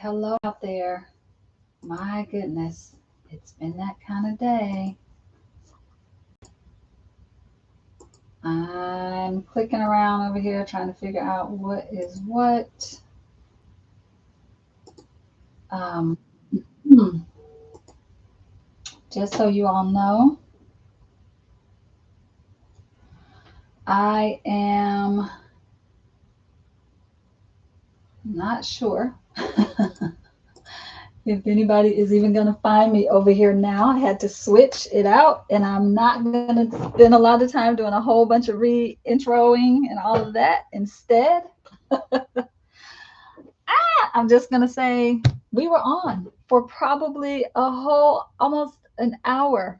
hello out there. My goodness, it's been that kind of day. I'm clicking around over here trying to figure out what is what. Um, just so you all know, I am not sure if anybody is even going to find me over here now. I had to switch it out, and I'm not going to spend a lot of time doing a whole bunch of re-introing and all of that. Instead, I'm just going to say we were on for probably a whole almost an hour.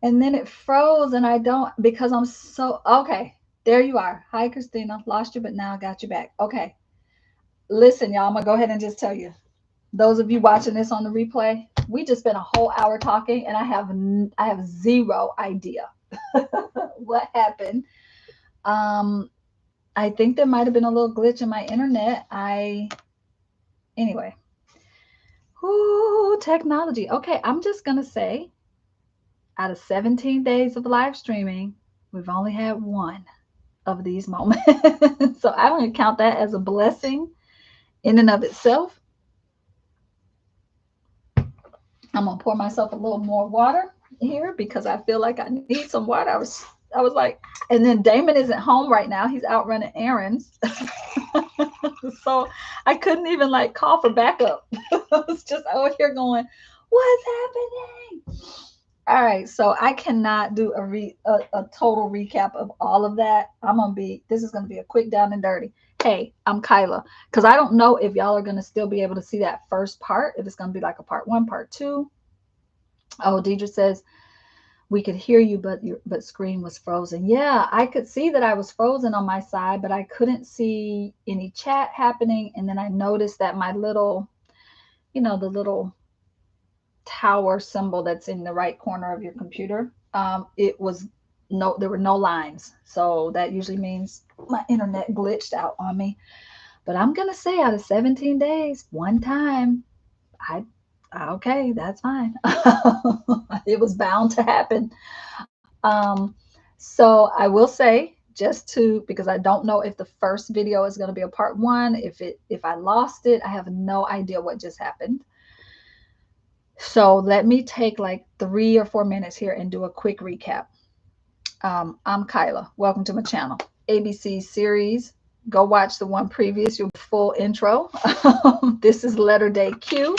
And then it froze, and I don't, because I'm so, okay, there you are. Hi, Christina. Lost you, but now I got you back. Okay. Listen, y'all, I'm going to go ahead and just tell you. Those of you watching this on the replay, we just spent a whole hour talking, and I have zero idea what happened. I think there might have been a little glitch in my internet. Anyway. Ooh, technology. Okay, I'm just gonna say, out of 17 days of live streaming, we've only had one of these moments. So I don't count that as a blessing in and of itself. I'm gonna pour myself a little more water here because I feel like I need some water. I was like, and then Damon isn't home right now. He's out running errands. So I couldn't even like call for backup. I was just over here going, what's happening? All right, so I cannot do a total recap of all of that. This is gonna be a quick down and dirty. Hey, I'm Kyla, because I don't know if y'all are gonna still be able to see that first part, if it's gonna be like a part 1, part 2. Oh, Deidre says we could hear you, but screen was frozen. Yeah, I could see that I was frozen on my side, but I couldn't see any chat happening. And then I noticed that my little, the little tower symbol that's in the right corner of your computer, there were no lines. So that usually means my internet glitched out on me. But I'm gonna say, out of 17 days, one time, okay, that's fine. It was bound to happen. So I will say, because I don't know if the first video is going to be a part 1, if I lost it, I have no idea what just happened. So let me take like 3 or 4 minutes here and do a quick recap. I'm Kyla. Welcome to my channel. ABC series. Go watch the one previous, your full intro. This is letter day Q.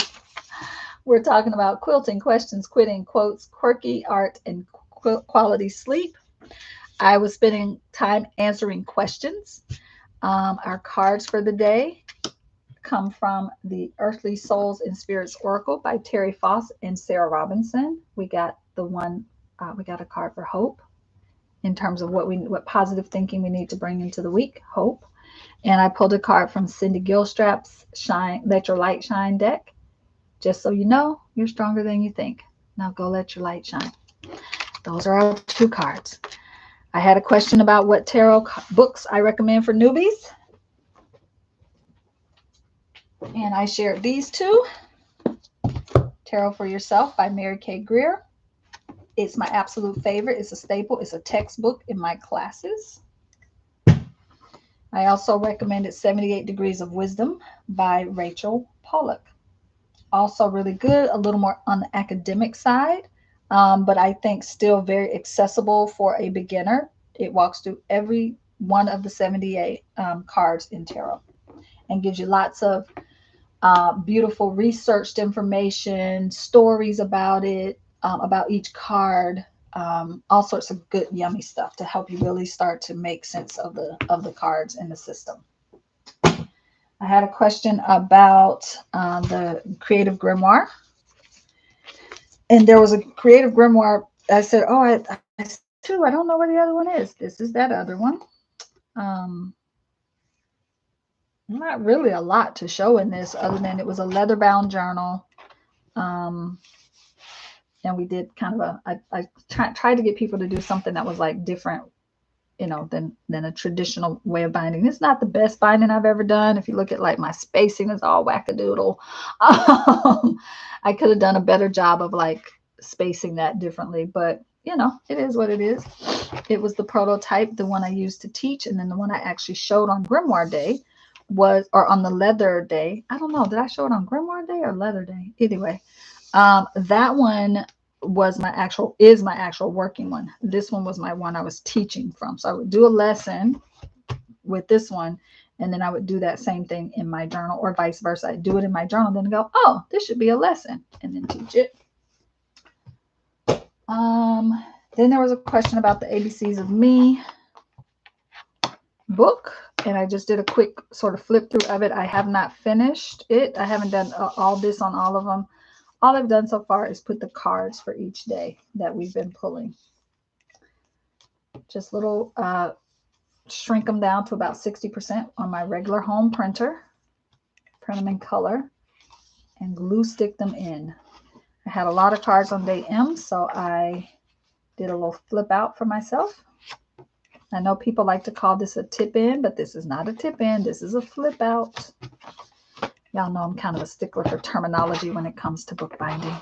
We're talking about quilting, questions, quitting, quotes, quirky art, and quality sleep. I was spending time answering questions. Our cards for the day come from the Earthly Souls and Spirits Oracle by Terry Foss and Sarah Robinson. We got we got a card for hope, in terms of what positive thinking we need to bring into the week, hope. And I pulled a card from Cindy Gilstrap's Let Your Light Shine deck. Just so you know, you're stronger than you think. Now go let your light shine. Those are our 2 cards. I had a question about what tarot books I recommend for newbies. And I shared these 2. Tarot for Yourself by Mary Kay Greer. It's my absolute favorite. It's a staple. It's a textbook in my classes. I also recommended 78 Degrees of Wisdom by Rachel Pollack. Also really good, a little more on the academic side, but I think still very accessible for a beginner. It walks through every one of the 78 cards in tarot and gives you lots of beautiful researched information, stories about it, about each card, all sorts of good, yummy stuff to help you really start to make sense of the cards in the system. I had a question about the Creative Grimoire. And there was a Creative Grimoire. I said, oh, I don't know where the other one is. This is that other one. Not really a lot to show in this, other than it was a leather-bound journal. And we did kind of I tried to get people to do something that was like different you know, than a traditional way of binding. It's not the best binding I've ever done. If you look at like my spacing is all wackadoodle. I could have done a better job of like spacing that differently, but you know, it is what it is. It was the prototype, the one I used to teach, and then the one I actually showed on Grimoire Day was, or on the leather day. I don't know, did I show it on Grimoire Day or leather day? Anyway, that one was is my actual working one. This one was my one I was teaching from. So I would do a lesson with this one, and then I would do that same thing in my journal, or vice versa. I'd do it in my journal, then go, oh, this should be a lesson, and then teach it. Then there was a question about the ABCs of Me book, and I just did a quick sort of flip through of it. I have not finished it. I haven't done all this on all of them. All I've done so far is put the cards for each day that we've been pulling. Just little, shrink them down to about 60% on my regular home printer, print them in color, and glue stick them in. I had a lot of cards on day M, so I did a little flip out for myself. I know people like to call this a tip in, but this is not a tip in. This is a flip out. Y'all know I'm kind of a stickler for terminology when it comes to bookbinding.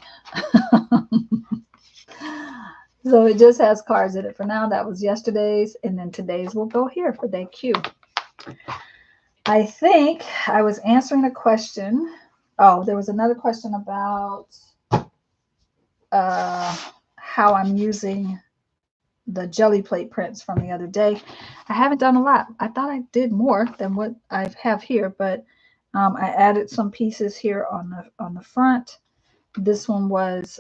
So it just has cards in it for now. That was yesterday's, and then today's will go here for day Q. I think I was answering a question. Oh, there was another question about how I'm using the jelly plate prints from the other day. I haven't done a lot. I thought I did more than what I have here, but I added some pieces here on the front. This one was,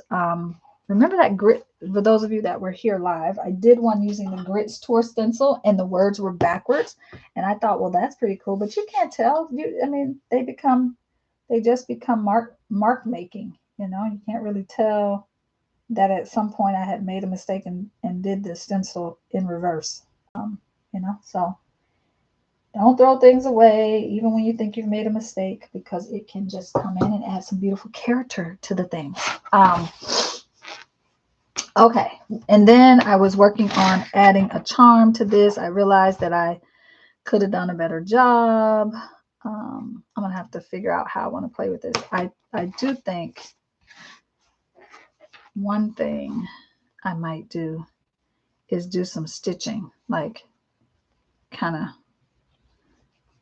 remember that grit, for those of you that were here live, I did one using the g.r.i.t.s tour stencil and the words were backwards. And I thought, well, that's pretty cool, but you can't tell. I mean, they just become mark making, you know, you can't really tell that at some point I had made a mistake and did the stencil in reverse, you know, so don't throw things away, even when you think you've made a mistake, because it can just come in and add some beautiful character to the things. Okay, and then I was working on adding a charm to this. I realized that I could have done a better job. I'm going to have to figure out how I want to play with this. I do think one thing I might do is do some stitching, like kind of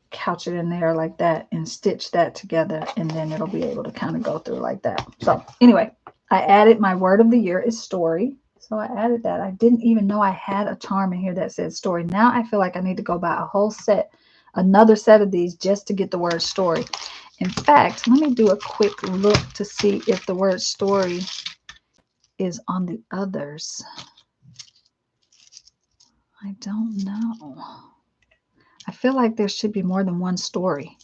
couch it in there like that and stitch that together, and then it'll be able to kind of go through like that. So anyway, I added my word of the year is story. So I added that. I didn't even know I had a charm in here that said story. Now I feel like I need to go buy a whole set, another set of these just to get the word story. In fact, let me do a quick look to see if the word story is on the others. I don't know. I feel like there should be more than one story.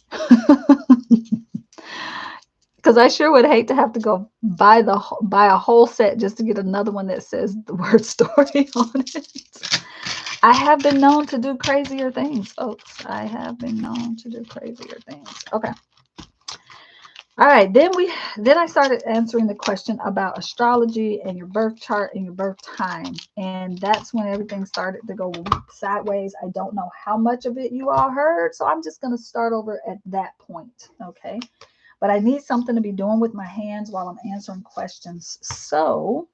Because I sure would hate to have to go buy a whole set just to get another one that says the word story on it. I have been known to do crazier things, folks. I have been known to do crazier things. Okay. All right, then I started answering the question about astrology and your birth chart and your birth time. And that's when everything started to go sideways. I don't know how much of it you all heard, so I'm just going to start over at that point, okay? But I need something to be doing with my hands while I'm answering questions. So,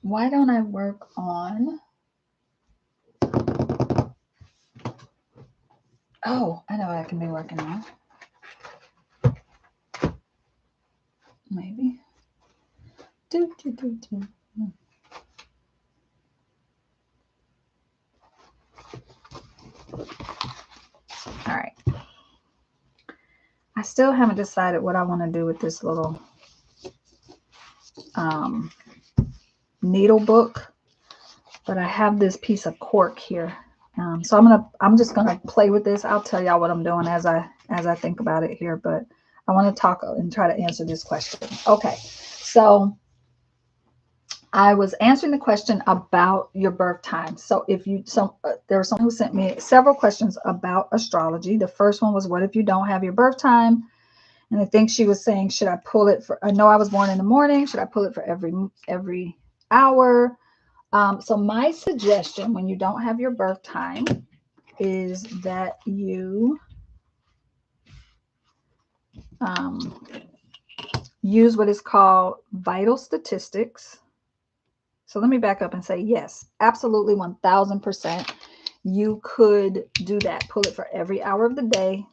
why don't I work on... Oh, I know what I can be working on. Maybe. All right. I still haven't decided what I want to do with this little needle book, but I have this piece of cork here. So I'm just gonna play with this. I'll tell y'all what I'm doing as I think about it here, but I want to talk and try to answer this question. Okay, so I was answering the question about your birth time. So there was someone who sent me several questions about astrology. The first one was, what if you don't have your birth time? And I think she was saying, should I pull it for, I know I was born in the morning. Should I pull it for every hour? So my suggestion when you don't have your birth time is that you use what is called vital statistics. So let me back up and say, yes, absolutely 1000%. You could do that. Pull it for every hour of the day.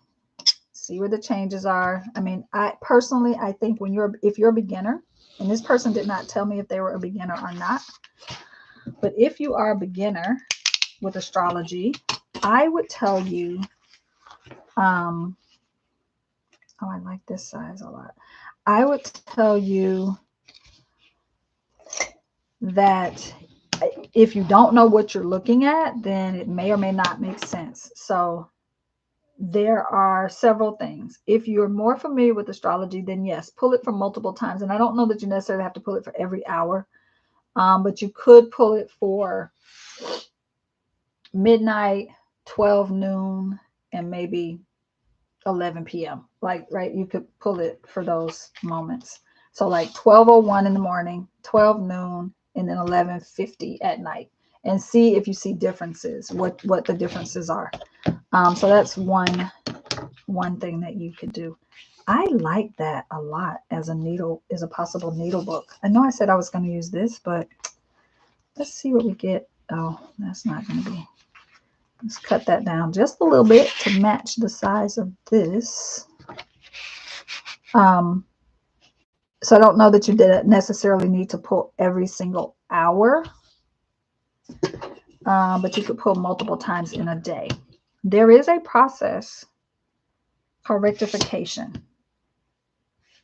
See where the changes are. I mean, I personally, I think if you're a beginner, and this person did not tell me if they were a beginner or not, but if you are a beginner with astrology, I would tell you, oh, I like this size a lot. I would tell you that if you don't know what you're looking at, then it may or may not make sense. So there are several things. If you're more familiar with astrology, then yes, pull it for multiple times. And I don't know that you necessarily have to pull it for every hour, but you could pull it for midnight, 12 noon, and maybe 11 p.m. Like, right, you could pull it for those moments. So like 12:01 in the morning, 12 noon, and then 11:50 at night, and see if you see differences, what the differences are. So that's one thing that you could do. I like that a lot as a possible needle book. I know I said I was going to use this, but let's see what we get. Oh, that's not going to be. Let's cut that down just a little bit to match the size of this. So I don't know that you didn't necessarily need to pull every single hour, but you could pull multiple times in a day. There is a process called rectification,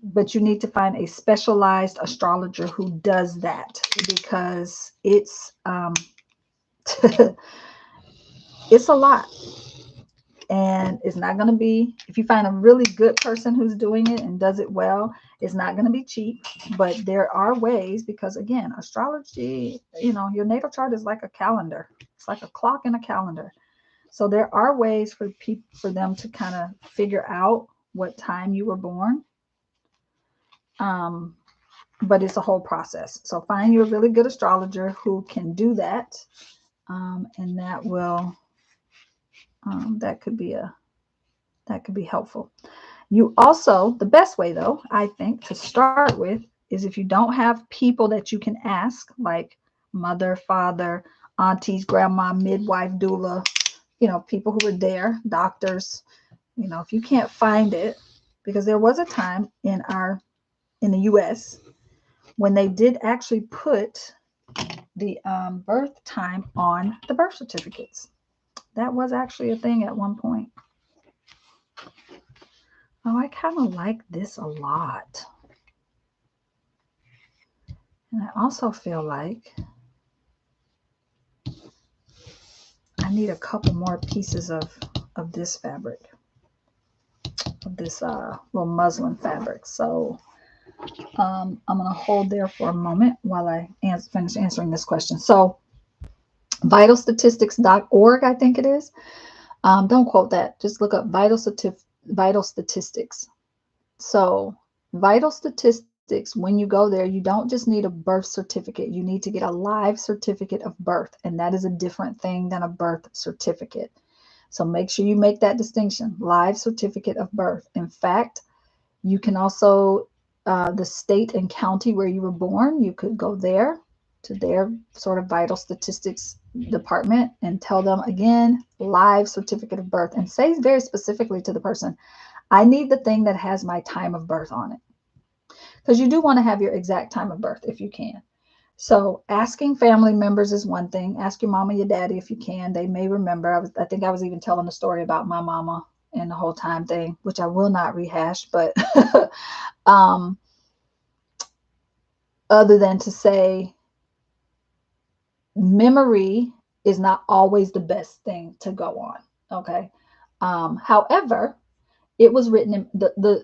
but you need to find a specialized astrologer who does that, because it's it's a lot. And it's not going to be, if you find a really good person who's doing it and does it well, it's not going to be cheap. But there are ways, because again, astrology, your natal chart is like a calendar. It's like a clock and a calendar. So there are ways for them to kind of figure out what time you were born. But it's a whole process. So find you a really good astrologer who can do that. And that will, that could be helpful. You also, the best way though, I think, to start with is if you don't have people that you can ask, like mother, father, aunties, grandma, midwife, doula, people who are there, doctors, if you can't find it, because there was a time in the US when they did actually put the birth time on the birth certificates. That was actually a thing at one point. Oh, I kind of like this a lot. And I also feel like I need a couple more pieces of this fabric, of this little muslin fabric. So I'm going to hold there for a moment while I finish answering this question. So vitalstatistics.org, I think it is. Don't quote that. Just look up vital statistics. So vital statistics, when you go there, you don't just need a birth certificate. You need to get a live certificate of birth. And that is a different thing than a birth certificate. So make sure you make that distinction. Live certificate of birth. In fact, you can also, the state and county where you were born, you could go there to their sort of vital statistics department and tell them, again, live certificate of birth, and say very specifically to the person, I need the thing that has my time of birth on it. Because you do want to have your exact time of birth if you can. So asking family members is one thing. Ask your mama, your daddy if you can. They may remember. I think I was even telling a story about my mama and the whole time thing, which I will not rehash, but other than to say, memory is not always the best thing to go on. Okay. However, it was written in the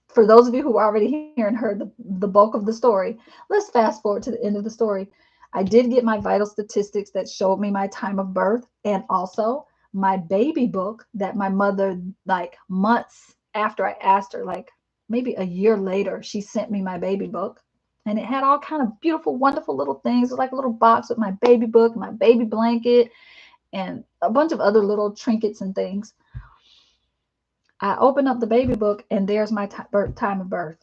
for those of you who already here and heard the bulk of the story, let's fast forward to the end of the story. I did get my vital statistics that showed me my time of birth, and also my baby book that my mother, like months after I asked her, like maybe a year later, she sent me my baby book. And it had all kind of beautiful, wonderful little things. It was like a little box with my baby book, my baby blanket, and a bunch of other little trinkets and things. I opened up the baby book, and there's my time of birth.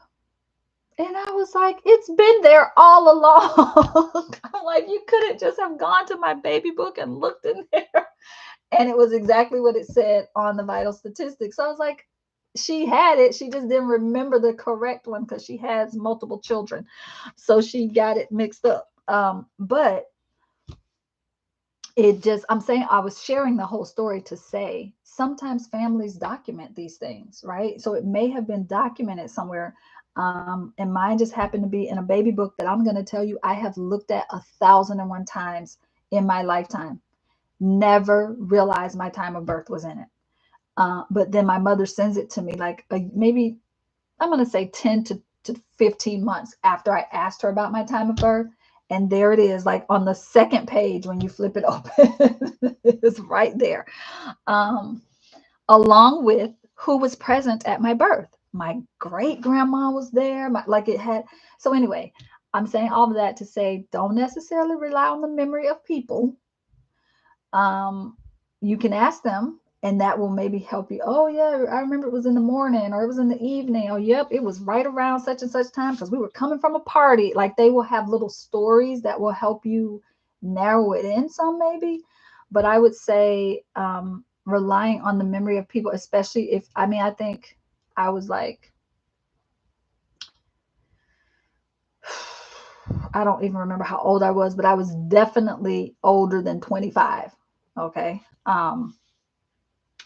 And I was like, it's been there all along. I'm like, you couldn't just have gone to my baby book and looked in there. And it was exactly what it said on the vital statistics. So I was like, she had it. She just didn't remember the correct one because she has multiple children. So she got it mixed up. But it just, I'm saying, I was sharing the whole story to say sometimes families document these things, right? So it may have been documented somewhere. And mine just happened to be in a baby book that I'm going to tell you I have looked at 1,001 times in my lifetime. Never realized my time of birth was in it. But then my mother sends it to me like maybe, I'm going to say 10 to 15 months after I asked her about my time of birth. And there it is, like on the second page when you flip it open. It's right there. Along with who was present at my birth. My great grandma was there. So anyway, I'm saying all of that to say, don't necessarily rely on the memory of people. You can ask them, and that will maybe help you. Oh yeah, I remember it was in the morning, or it was in the evening. Oh yep, it was right around such and such time because we were coming from a party. Like they will have little stories that will help you narrow it in some maybe. But I would say relying on the memory of people, especially if, I think I was like, I don't even remember how old I was, but I was definitely older than 25. Okay.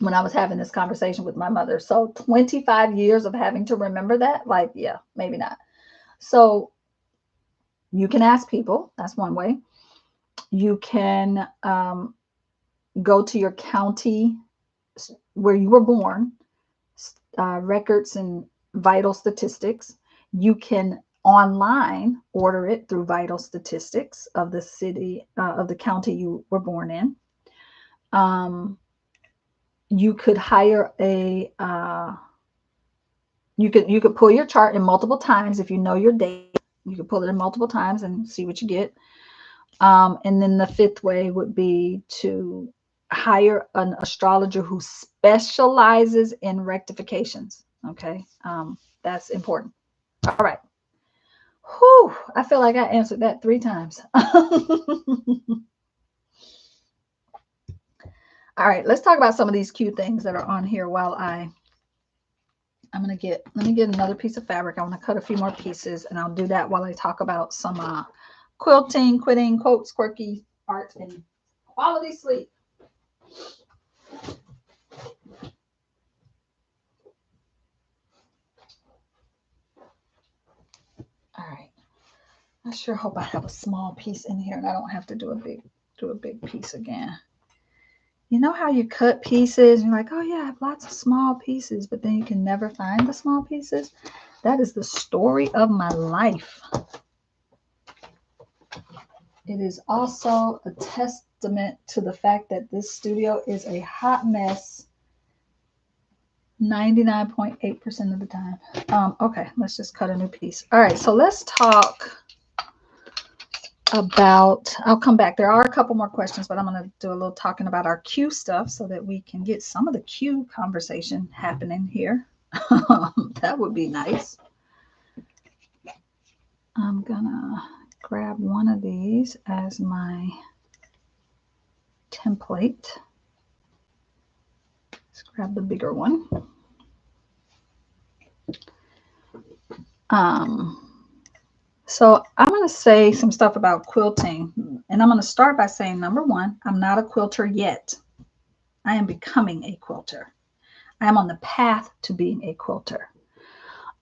When I was having this conversation with my mother. So 25 years of having to remember that, like, yeah, maybe not. So you can ask people. That's one way. You can go to your county where you were born, records and vital statistics. You can online order it through vital statistics of the city, of the county you were born in. You could hire you could pull your chart in multiple times. If you know your date, you could pull it in multiple times and see what you get. And then the fifth way would be to hire an astrologer who specializes in rectifications. Okay. That's important. All right. Whew, I feel like I answered that 3 times. All right, let's talk about some of these cute things that are on here while let me get another piece of fabric. I want to cut a few more pieces, and I'll do that while I talk about some quilting, quotes, quirky art, and quality sleep. All right. I sure hope I have a small piece in here and I don't have to do a big piece again. You know how you cut pieces and you're like, oh yeah, I have lots of small pieces, but then you can never find the small pieces? That is the story of my life. It is also a testament to the fact that this studio is a hot mess 99.8% of the time. Okay, let's just cut a new piece. All right, so let's talk about, I'll come back. There are a couple more questions, but I'm going to do a little talking about our Q stuff so that we can get some of the Q conversation happening here. That would be nice. I'm going to grab one of these as my template. Let's grab the bigger one. So I'm going to say some stuff about quilting, and I'm going to start by saying, number one, I'm not a quilter yet. I am becoming a quilter. I am on the path to being a quilter.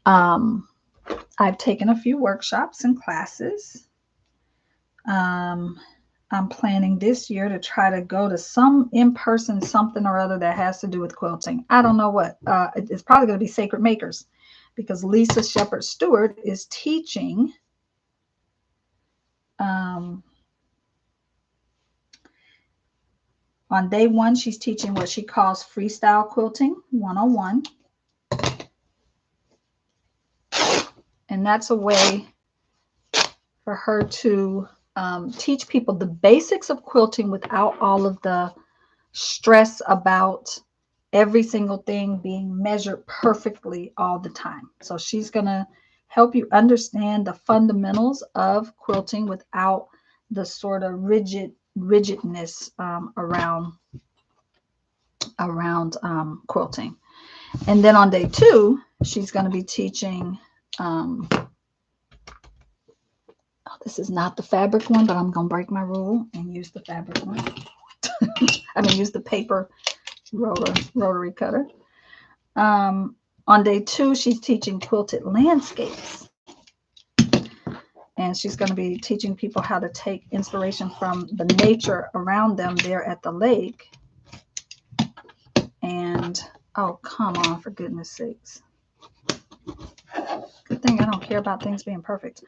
I've taken a few workshops and classes. I'm planning this year to try to go to some in-person something or other that has to do with quilting. I don't know what. It's probably going to be Sacred Makers, because Lisa Shepherd Stewart is teaching on day one. She's teaching what she calls freestyle quilting 101. And that's a way for her to teach people the basics of quilting without all of the stress about every single thing being measured perfectly all the time. So she's going to help you understand the fundamentals of quilting without the sort of rigidness around quilting. And then on day 2, she's going to be teaching this is not the fabric one, but I'm going to break my rule and use the fabric one. I mean, use the paper rotary cutter. On day 2, she's teaching quilted landscapes. And she's going to be teaching people how to take inspiration from the nature around them there at the lake. And, oh, come on, for goodness sakes. Good thing I don't care about things being perfect.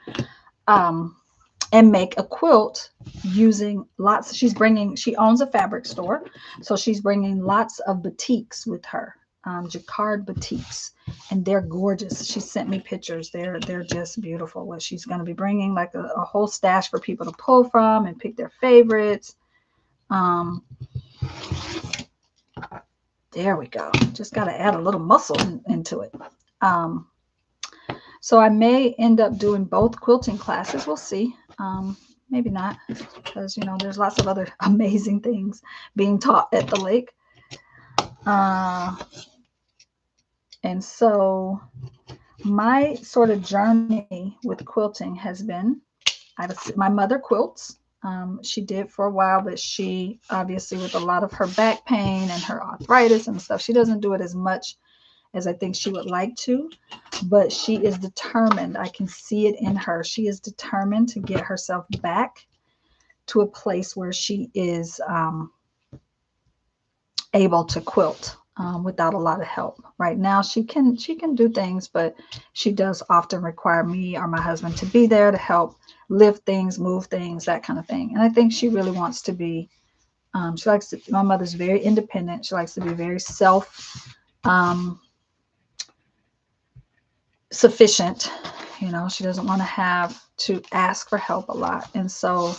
And make a quilt using lots. She owns a fabric store. So she's bringing lots of batiks with her. G.r.i.t.s, and they're gorgeous. She sent me pictures. They're just beautiful. What she's going to be bringing, like a whole stash for people to pull from and pick their favorites. There we go. Just got to add a little muscle into it. So I may end up doing both quilting classes. We'll see. Maybe not, because there's lots of other amazing things being taught at the lake. And so my sort of journey with quilting has been, my mother quilts. She did for a while, but she obviously, with a lot of her back pain and her arthritis and stuff, she doesn't do it as much as I think she would like to, but she is determined. I can see it in her. She is determined to get herself back to a place where she is able to quilt without a lot of help. Right now she can do things, but she does often require me or my husband to be there to help lift things, move things, that kind of thing. And I think she really wants to be, she likes to, my mother's very independent. She likes to be very sufficient. She doesn't want to have to ask for help a lot. And so,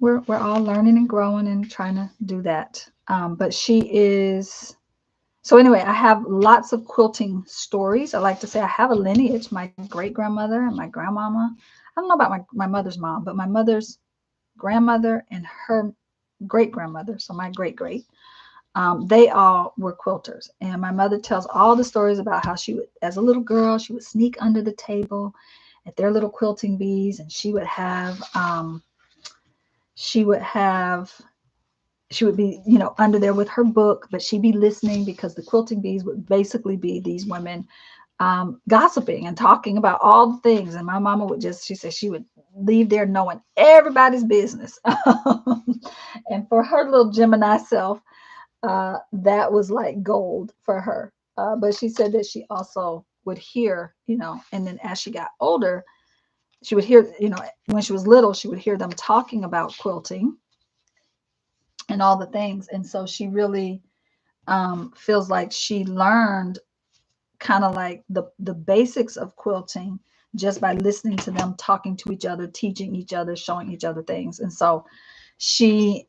we're all learning and growing and trying to do that. But she is, so anyway, I have lots of quilting stories. I like to say I have a lineage. My great-grandmother and my grandmama, I don't know about my mother's mom, but my mother's grandmother and her great-grandmother, so my great-great, they all were quilters. And my mother tells all the stories about how she would, as a little girl, she would sneak under the table at their little quilting bees, and she would be, under there with her book, but she'd be listening, because the quilting bees would basically be these women gossiping and talking about all the things. And my mama would she said she would leave there knowing everybody's business. And for her little Gemini self, that was like gold for her. But she said that she also would hear, and then as she got older, she would hear, when she was little, she would hear them talking about quilting and all the things. And so she really feels like she learned kind of like the basics of quilting just by listening to them talking to each other, teaching each other, showing each other things. And so she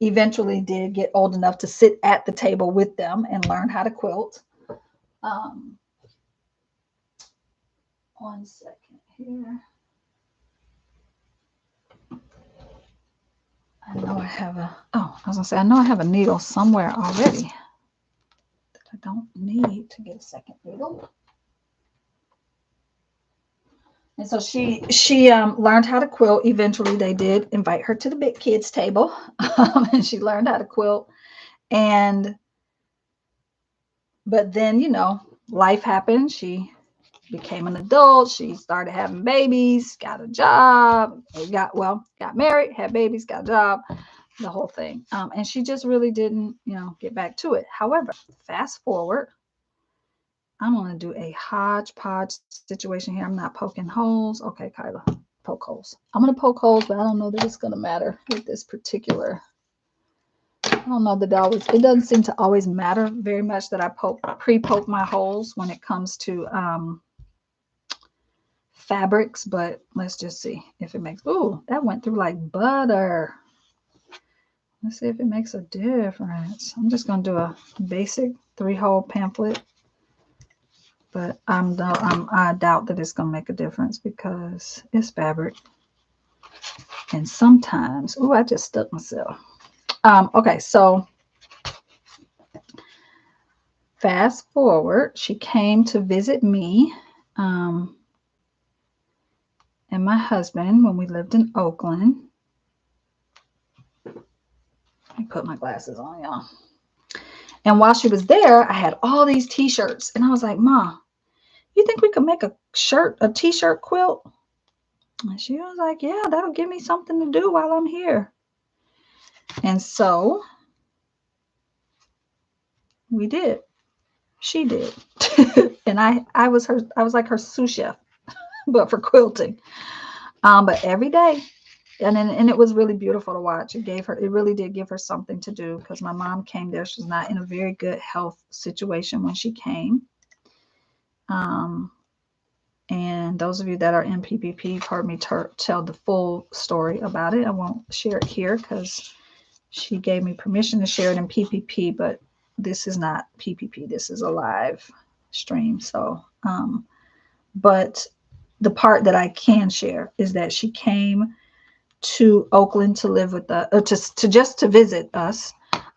eventually did get old enough to sit at the table with them and learn how to quilt. One second here. I know I have I know I have a needle somewhere already that I don't need to get a second needle. And so she learned how to quilt. Eventually they did invite her to the big kids table, and she learned how to quilt. But then, life happened. She became an adult. She started having babies, got a job, got married, had babies, got a job, the whole thing. And she just really didn't, get back to it. However, fast forward, I'm going to do a hodgepodge situation here. I'm not poking holes. Okay, Kyla, poke holes. I'm going to poke holes, but I don't know that it's going to matter with this particular. I don't know that it doesn't seem to always matter very much that I pre-poke my holes when it comes to fabrics, but let's just see if it makes, ooh, that went through like butter. Let's see if it makes a difference. I'm just going to do a basic 3-hole pamphlet, but I doubt that it's going to make a difference because it's fabric. And sometimes, ooh, I just stuck myself. Okay, so fast forward, she came to visit me and my husband when we lived in Oakland. Let me put my glasses on, y'all. And while she was there, I had all these t-shirts. And I was like, Ma, you think we could make a t-shirt quilt? And she was like, yeah, that'll give me something to do while I'm here. And so we did. She did. And I was like her sous chef, but for quilting. But every day. And it was really beautiful to watch. It really did give her something to do because my mom came there. She was not in a very good health situation when she came. And those of you that are in PPP, you've heard me tell the full story about it. I won't share it here because she gave me permission to share it in PPP, but this is not PPP. This is a live stream. So, but the part that I can share is that she came to Oakland to live with us, to visit us.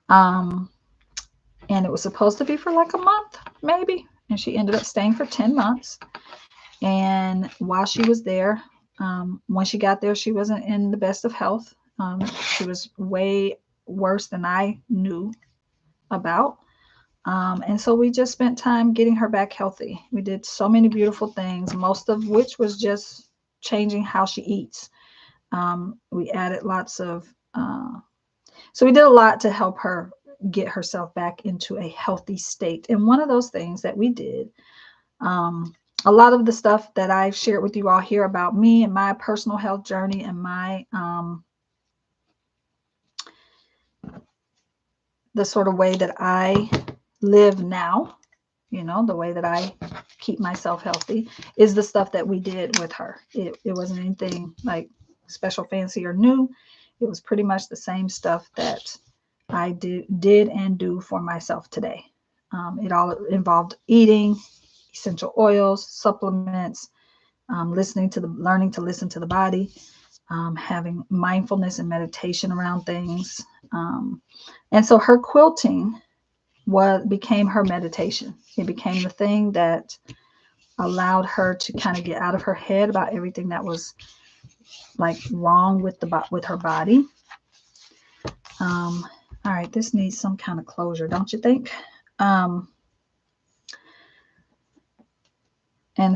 And it was supposed to be for like a month, maybe. And she ended up staying for 10 months. And while she was there, when she got there, she wasn't in the best of health. She was way worse than I knew about. And so we just spent time getting her back healthy. We did so many beautiful things, most of which was just changing how she eats. We added lots of, so we did a lot to help her get herself back into a healthy state. And one of those things that we did, a lot of the stuff that I've shared with you all here about me and my personal health journey and my, the sort of way that I live now, you know, the way that I keep myself healthy is the stuff that we did with her. It wasn't anything like special, fancy, or new. It was pretty much the same stuff that I did and do for myself today. It all involved eating, essential oils, supplements, learning to listen to the body, having mindfulness and meditation around things. And so her quilting became her meditation. It became the thing that allowed her to kind of get out of her head about everything that was like wrong with her body. All right, this needs some kind of closure, don't you think? And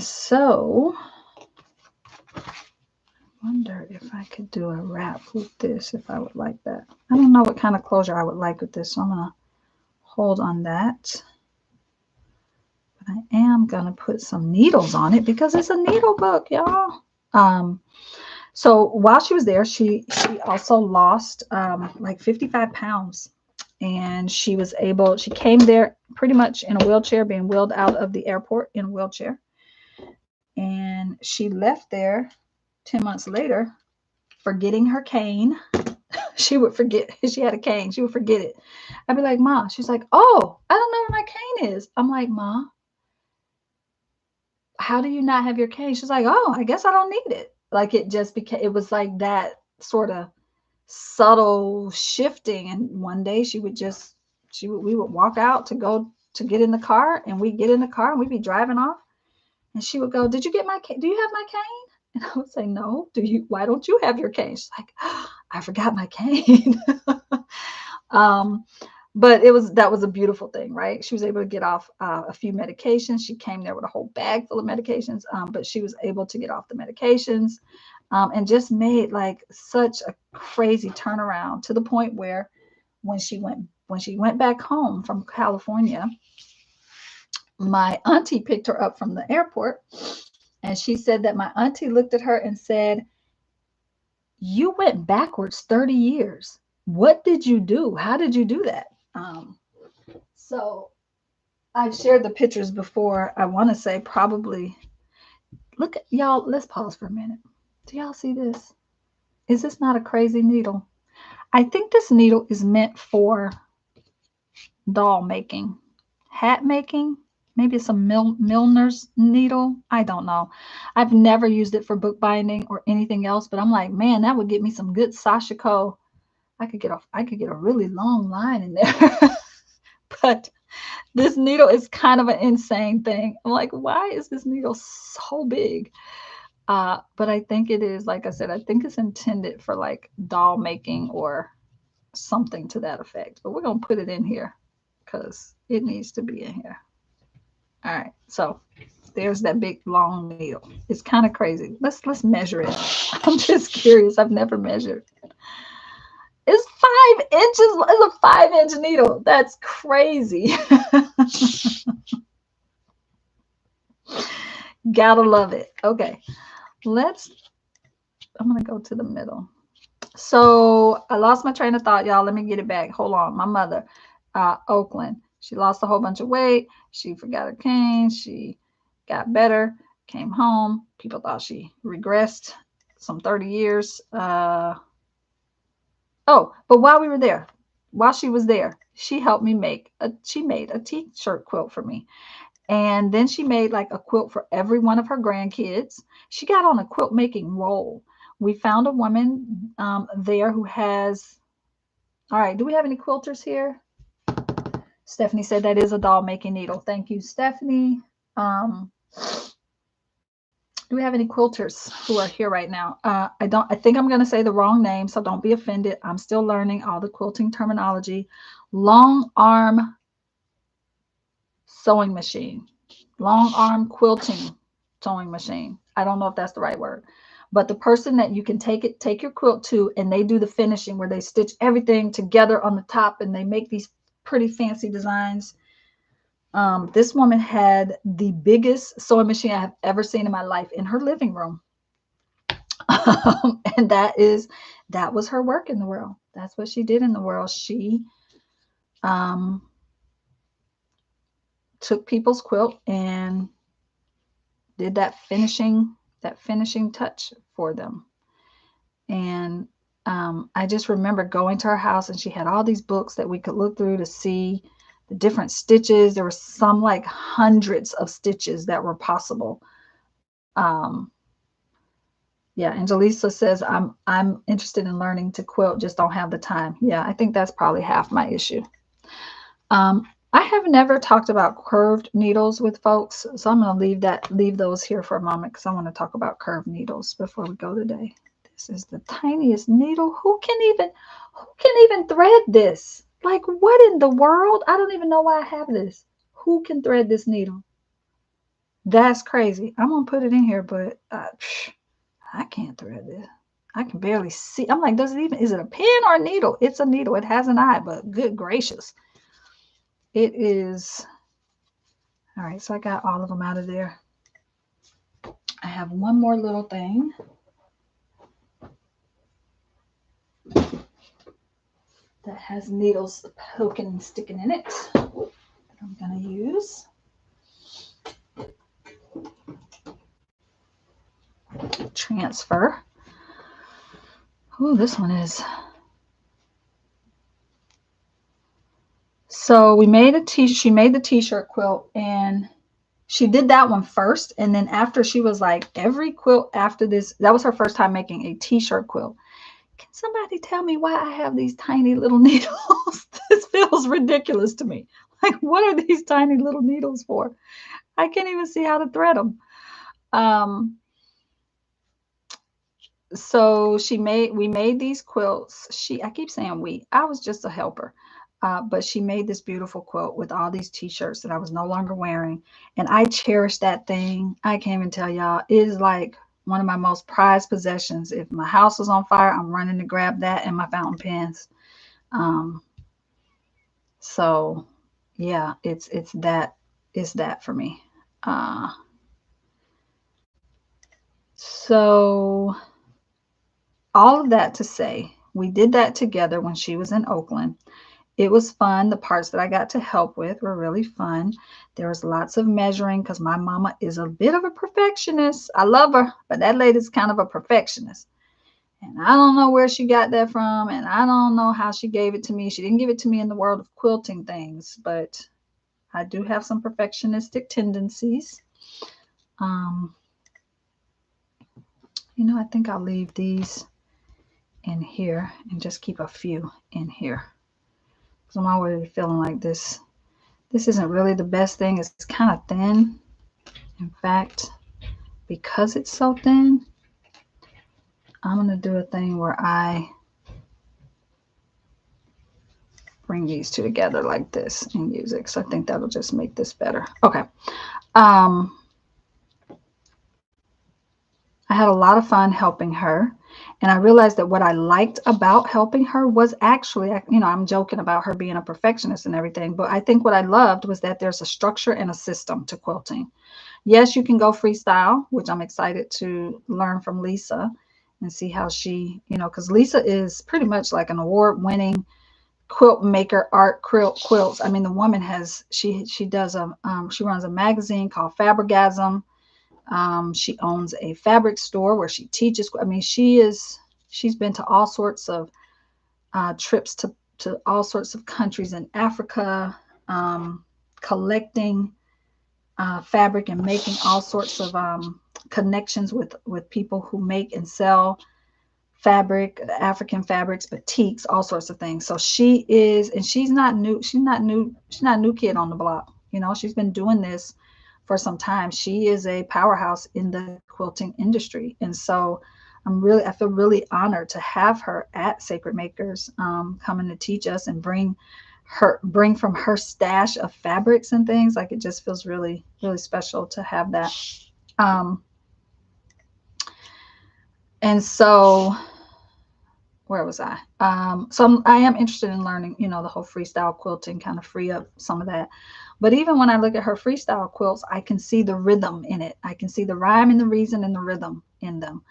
so I wonder if I could do a wrap with this, if I would like that. I don't know what kind of closure I would like with this, so I'm going to hold on that. But I am going to put some needles on it because it's a needle book, y'all. So while she was there, she also lost like 55 pounds. And she came there pretty much in a wheelchair, being wheeled out of the airport in a wheelchair. And she left there 10 months later, forgetting her cane. She would forget. She had a cane. She would forget it. I'd be like, Ma. She's like, oh, I don't know where my cane is. I'm like, Ma, how do you not have your cane? She's like, oh, I guess I don't need it. Like it just became, it was like that sort of subtle shifting. And one day we would walk out to get in the car, and we'd get in the car and we'd be driving off. And she would go, did you get my cane? Do you have my cane? And I would say, no. Why don't you have your cane? She's like, oh, I forgot my cane. But that was a beautiful thing, right? She was able to get off a few medications. She came there with a whole bag full of medications, but she was able to get off the medications and just made like such a crazy turnaround to the point where when she went back home from California, my auntie picked her up from the airport, and she said that my auntie looked at her and said, you went backwards 30 years. What did you do? How did you do that? So I've shared the pictures before. I want to say probably Look at y'all. Let's pause for a minute. Do y'all see this? Is this not a crazy needle? I think this needle is meant for doll making, hat making. Maybe it's a milliner's needle. I don't know. I've never used it for bookbinding or anything else, but I'm like, man, that would get me some good Sashiko. I could get a really long line in there. But this needle is kind of an insane thing. I'm like, why is this needle so big? But I think it is, like I said, I think it's intended for like doll making or something to that effect. But we're gonna put it in here because it needs to be in here. All right, so there's that big long needle. It's kind of crazy. Let's measure it. I'm just curious. I've never measured. It's 5 inches. It's a 5-inch needle. That's crazy. Gotta love it. Okay, I'm gonna go to the middle. So I lost my train of thought, y'all. Let me get it back. Hold on. My mother, Oakland. She lost a whole bunch of weight. She forgot her cane. She got better. Came home. People thought she regressed some 30 years. But while she was there, she helped me she made a t-shirt quilt for me. And then she made like a quilt for every one of her grandkids. She got on a quilt making roll. We found a woman there who has, all right, do we have any quilters here? Stephanie said that is a doll making needle. Thank you, Stephanie. Do we have any quilters who are here right now? I think I'm going to say the wrong name, so don't be offended. I'm still learning all the quilting terminology. Long arm sewing machine. Long arm quilting sewing machine. I don't know if that's the right word. But the person that you can take your quilt to, and they do the finishing where they stitch everything together on the top and they make these pretty fancy designs. This woman had the biggest sewing machine I have ever seen in my life in her living room. And that was her work in the world. That's what she did in the world. She took people's quilt and did that finishing touch for them. And I just remember going to her house, and she had all these books that we could look through to see the different stitches. There were some like hundreds of stitches that were possible. Yeah, Angelisa says I'm interested in learning to quilt, just don't have the time. Yeah, I think that's probably half my issue. I have never talked about curved needles with folks, so I'm going to leave those here for a moment because I want to talk about curved needles before we go today. This is the tiniest needle. Who can even thread this? Like, what in the world? I don't even know why I have this. Who can thread this needle? That's crazy. I'm going to put it in here, but I can't thread this. I can barely see. I'm like, is it a pen or a needle? It's a needle. It has an eye, but good gracious. It is. All right, so I got all of them out of there. I have one more little thing. That has needles poking and sticking in it that I'm going to use. Transfer. Oh, this one is. So she made the t-shirt quilt, and she did that one first. And then after, she was like, every quilt after this, that was her first time making a t-shirt quilt. Can somebody tell me why I have these tiny little needles? This feels ridiculous to me. Like, what are these tiny little needles for? I can't even see how to thread them. So we made these quilts. I keep saying I was just a helper. But she made this beautiful quilt with all these t-shirts that I was no longer wearing. And I cherish that thing. I can't even tell y'all. It is like one of my most prized possessions. If my house was on fire, I'm running to grab that and my fountain pens. So yeah, it's that for me. So all of that to say, we did that together when she was in Oakland. it was fun. The parts that I got to help with were really fun. There was lots of measuring because my mama is a bit of a perfectionist. I love her, but that lady's kind of a perfectionist. And I don't know where she got that from, and I don't know how she gave it to me. She didn't give it to me in the world of quilting things, but I do have some perfectionistic tendencies. You know, I think I'll leave these in here and just keep a few in here. Because I'm already feeling like this isn't really the best thing. It's kind of thin. In fact, because it's so thin, I'm going to do a thing where I bring these two together like this and use it. Because I think that'll just make this better. Okay. I had a lot of fun helping her. And I realized that what I liked about helping her was actually, you know, I'm joking about her being a perfectionist and everything, but I think what I loved was that there's a structure and a system to quilting. Yes, you can go freestyle, which I'm excited to learn from Lisa and see how she, you know, because Lisa is pretty much like an award-winning quilt maker, art quilts. I mean, the woman has, she does a, she runs a magazine called Fabrigasm. She owns a fabric store where she teaches. I mean, she's been to all sorts of trips to all sorts of countries in Africa, collecting fabric and making all sorts of connections with people who make and sell fabric, African fabrics, batiks, all sorts of things. So she is, and she's not new. She's not a new kid on the block. You know, she's been doing this for some time. She is a powerhouse in the quilting industry. And so I feel really honored to have her at Sacred Makers, coming to teach us and bring from her stash of fabrics and things. Like, it just feels really, really special to have that. And so where was I? So I am interested in learning, you know, the whole freestyle quilting, kind of free up some of that. But even when I look at her freestyle quilts, I can see the rhythm in it. I can see the rhyme and the reason and the rhythm in them.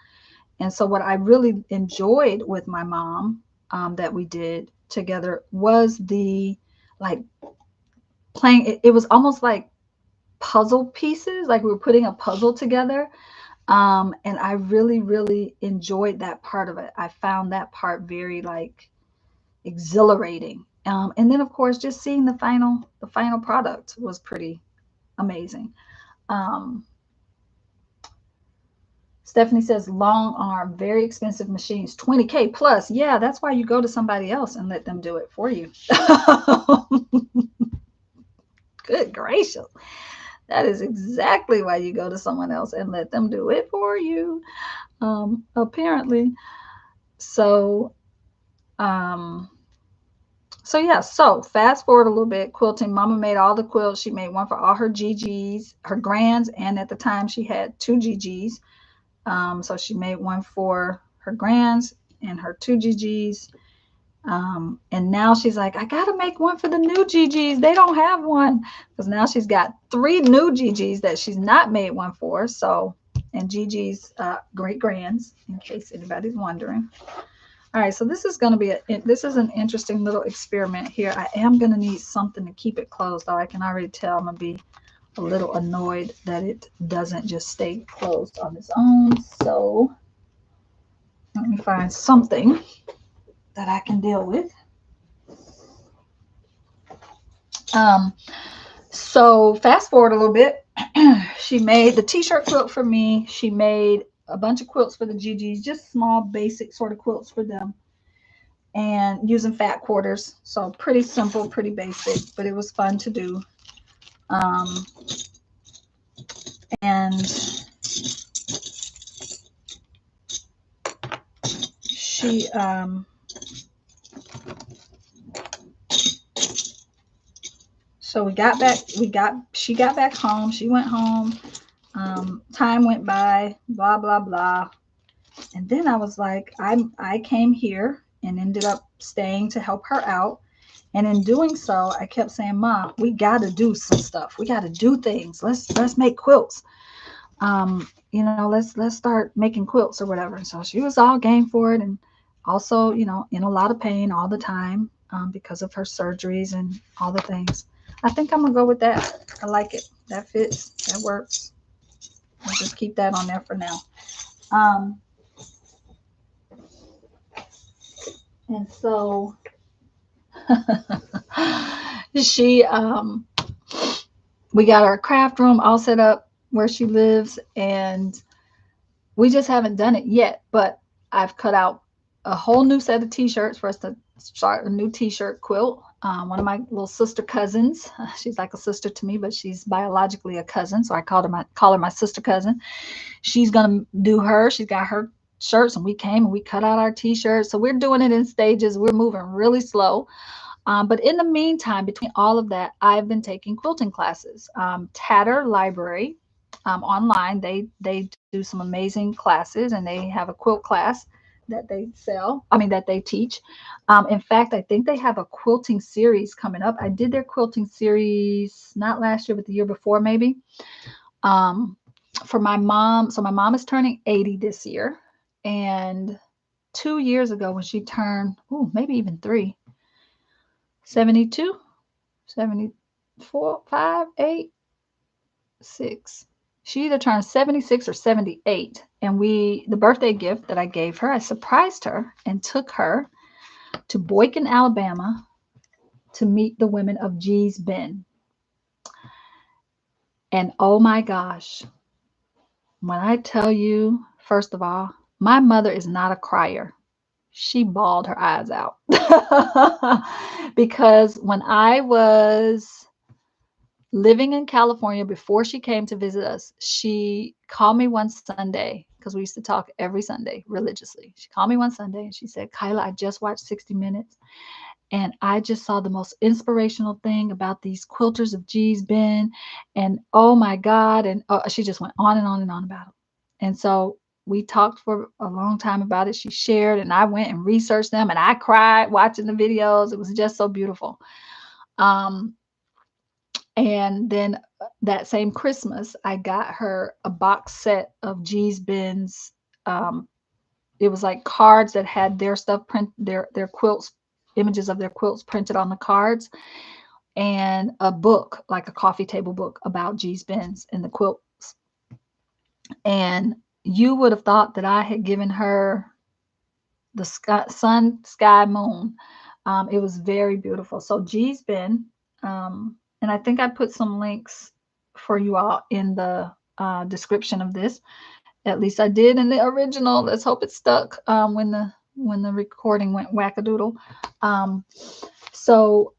And so what I really enjoyed with my mom, that we did together, was the, like, playing. It was almost like puzzle pieces, like we were putting a puzzle together. And I really, really enjoyed that part of it. I found that part very, like, exhilarating. And then of course, just seeing the final product was pretty amazing. Stephanie says, long arm, very expensive machines, 20K plus. Yeah, that's why you go to somebody else and let them do it for you. Good gracious. That is exactly why you go to someone else and let them do it for you. Apparently. So, yeah, so fast forward a little bit, quilting. Mama made all the quilts. She made one for all her GGs, her grands, and at the time she had 2 GGs. So she made one for her grands and her 2 GGs. And now she's like, I gotta make one for the new GGs. They don't have one, because now she's got 3 new GGs that she's not made one for. So, and GG's great grands, in case anybody's wondering. All right, so this is going to be this is an interesting little experiment here. I am going to need something to keep it closed, though. I can already tell I'm going to be a little annoyed that it doesn't just stay closed on its own. So let me find something that I can deal with. So fast forward a little bit. She made the t-shirt quilt for me. She made a bunch of quilts for the GGs, just small, basic sort of quilts for them, and using fat quarters. So pretty simple, pretty basic, but it was fun to do. And she, so she got back home. She went home. Time went by, blah, blah, blah. And then I was like, I came here and ended up staying to help her out. And in doing so, I kept saying, Ma, we got to do some stuff. We got to do things. Let's make quilts. You know, let's start making quilts or whatever. And so she was all game for it. And also, you know, in a lot of pain all the time. because of her surgeries and all the things. I think I'm gonna go with that. I like it. That fits. That works. I'll just keep that on there for now. Um, and so she we got our craft room all set up where she lives, and we just haven't done it yet, but I've cut out a whole new set of t-shirts for us to start a new t-shirt quilt. One of my little sister cousins, she's like a sister to me, but she's biologically a cousin, so I call her my sister cousin. She's gonna do her. She's got her shirts, and we came and we cut out our t-shirts. So we're doing it in stages. We're moving really slow. But in the meantime, between all of that, I've been taking quilting classes. Tatter Library online, they do some amazing classes, and they have a quilt class that they sell. I mean, that they teach. In fact, I think they have a quilting series coming up. I did their quilting series not last year, but the year before, maybe. For my mom. So my mom is turning 80 this year, and 2 years ago when she turned, maybe even 72, 74, 5, 8, 6. She either turned 76 or 78. And the birthday gift that I gave her, I surprised her and took her to Boykin, Alabama to meet the women of G.r.i.t.s Bend. And oh my gosh, when I tell you, first of all, my mother is not a crier. She bawled her eyes out. Because when I was living in California before she came to visit us, she called me one Sunday, because we used to talk every Sunday religiously. She called me one Sunday and she said, Kiala, I just watched 60 Minutes and I just saw the most inspirational thing about these quilters of G.r.i.t.s Bend. And oh my God. And she just went on and on and on about it. And so we talked for a long time about it. She shared, and I went and researched them, and I cried watching the videos. It was just so beautiful. And then that same Christmas, I got her a box set of G.r.i.t.s Bend's. It was like cards that had their stuff their quilts, images of their quilts printed on the cards, and a book, like a coffee table book about G.r.i.t.s Bend's and the quilts. And you would have thought that I had given her the sky, sun, sky, moon. It was very beautiful. So G.r.i.t.s Bend, and I think I put some links for you all in the description of this. At least I did in the original. Let's hope it stuck when the recording went wackadoodle. So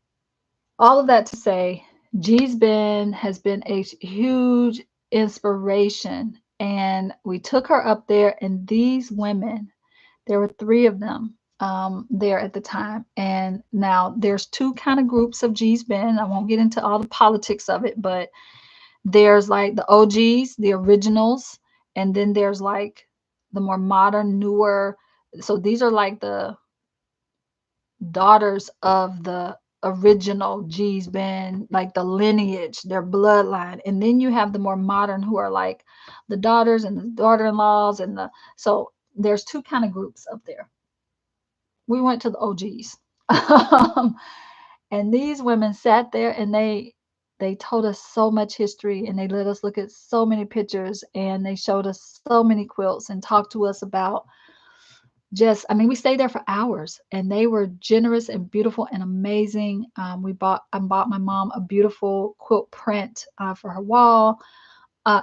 all of that to say, G.r.i.t.s Bend has been a huge inspiration. And we took her up there, and these women, there were 3 of them there at the time. And now there's 2 kind of groups of G.r.i.t.s Bend. I won't get into all the politics of it, but there's like the OGs, the originals, and then there's like the more modern, newer. So these are like the daughters of the original G.r.i.t.s Bend, like the lineage, their bloodline. And then you have the more modern who are like the daughters and the daughter-in-laws, and so there's 2 kind of groups up there. We went to the OGs. And these women sat there, and they told us so much history, and they let us look at so many pictures, and they showed us so many quilts and talked to us about I mean, we stayed there for hours, and they were generous and beautiful and amazing. I bought my mom a beautiful quilt print for her wall.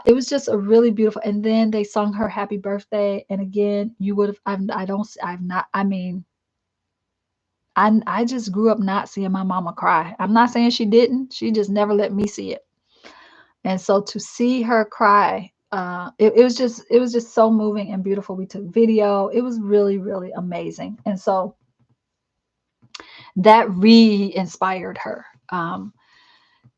It was just a really beautiful. And then they sung her happy birthday. And again, you would have, I just grew up not seeing my mama cry. I'm not saying she didn't. She just never let me see it. And so to see her cry, it was just so moving and beautiful. We took video. It was really, really amazing. And so that re-inspired her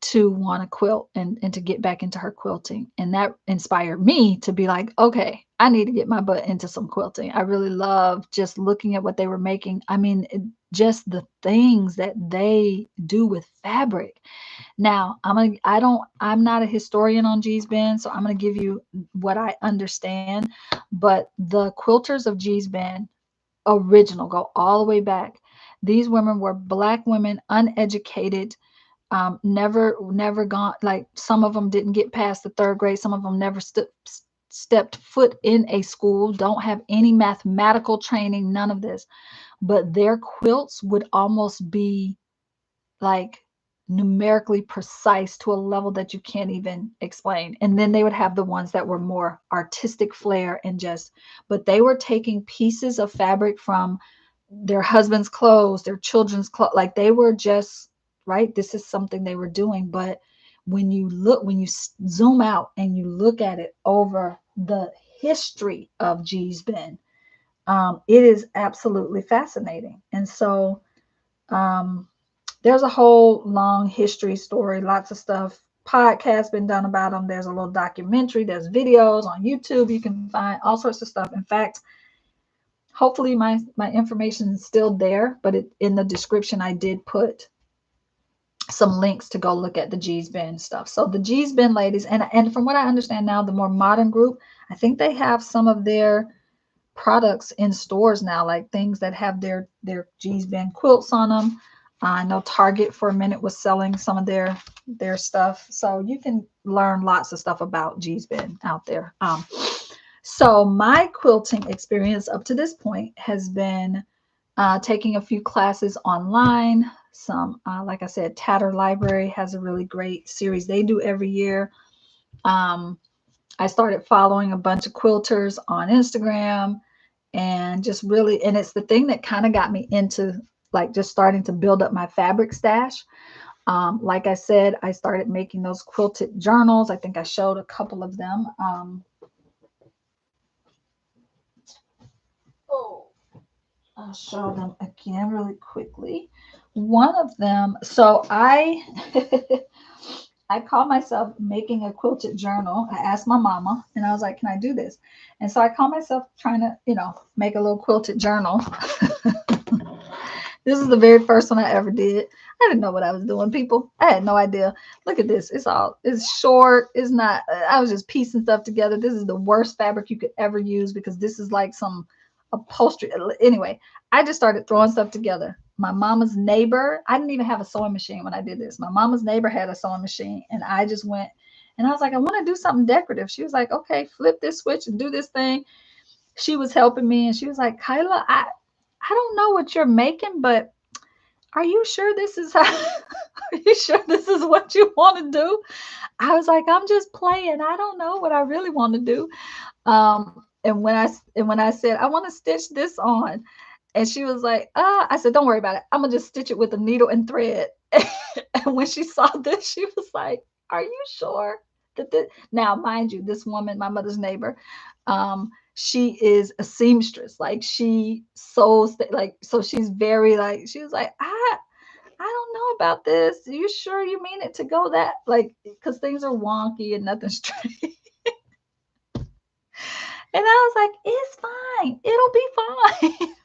to want to quilt and to get back into her quilting. And that inspired me to be like, okay, I need to get my butt into some quilting. I really love just looking at what they were making. I mean, just the things that they do with fabric. Now, I'm not a historian on G.r.i.t.s Bend, so I'm going to give you what I understand. But the quilters of G.r.i.t.s Bend original, go all the way back. These women were Black women, uneducated, never gone, like some of them didn't get past the 3rd grade. Some of them never stepped foot in a school, don't have any mathematical training, none of this. But their quilts would almost be like numerically precise to a level that you can't even explain. And then they would have the ones that were more artistic flair and just, but they were taking pieces of fabric from their husband's clothes, their children's clothes, like they were just, right, this is something they were doing. But when you look, when you zoom out and you look at it over the history of G's Bend, it is absolutely fascinating. And so there's a whole long history story, lots of stuff. Podcasts been done about them. There's a little documentary. There's videos on YouTube. You can find all sorts of stuff. In fact, hopefully my information is still there, but in the description, I did put some links to go look at the G's Bend stuff. So the G's Bend ladies, and from what I understand now, the more modern group, I think they have some of their products in stores now, like things that have their G's Bend quilts on them. I know Target for a minute was selling some of their stuff. So you can learn lots of stuff about G's Bend out there. So my quilting experience up to this point has been taking a few classes online. Some, like I said, Tatter Library has a really great series they do every year. I started following a bunch of quilters on Instagram and just really, and it's the thing that kind of got me into like just starting to build up my fabric stash. Like I said, I started making those quilted journals. I think I showed a couple of them. I'll show them again really quickly. One of them, so I I call myself making a quilted journal. I asked my mama and I was like, can I do this? And so I call myself trying to, make a little quilted journal. This is the very first one I ever did. I didn't know what I was doing, people. I had no idea. Look at this. It's short. It's not, I was just piecing stuff together. This is the worst fabric you could ever use because this is like some upholstery. Anyway, I just started throwing stuff together. My mama's neighbor, I didn't even have a sewing machine when I did this. My mama's neighbor had a sewing machine and I just went and I was like, I want to do something decorative. She was like, okay, flip this switch and do this thing. She was helping me and she was like, Kyla, I don't know what you're making, but are you sure this is are you sure this is what you want to do? I was like, I'm just playing. I don't know what I really want to do. And when I said I want to stitch this on, and she was like, I said, don't worry about it. I'm gonna just stitch it with a needle and thread. And when she saw this, she was like, are you sure that this? Now, mind you, this woman, my mother's neighbor, she is a seamstress. Like she sews, like, so she's very like, she was like, I don't know about this. Are you sure you mean it to go that, like, because things are wonky and nothing's straight. And I was like, it's fine. It'll be fine.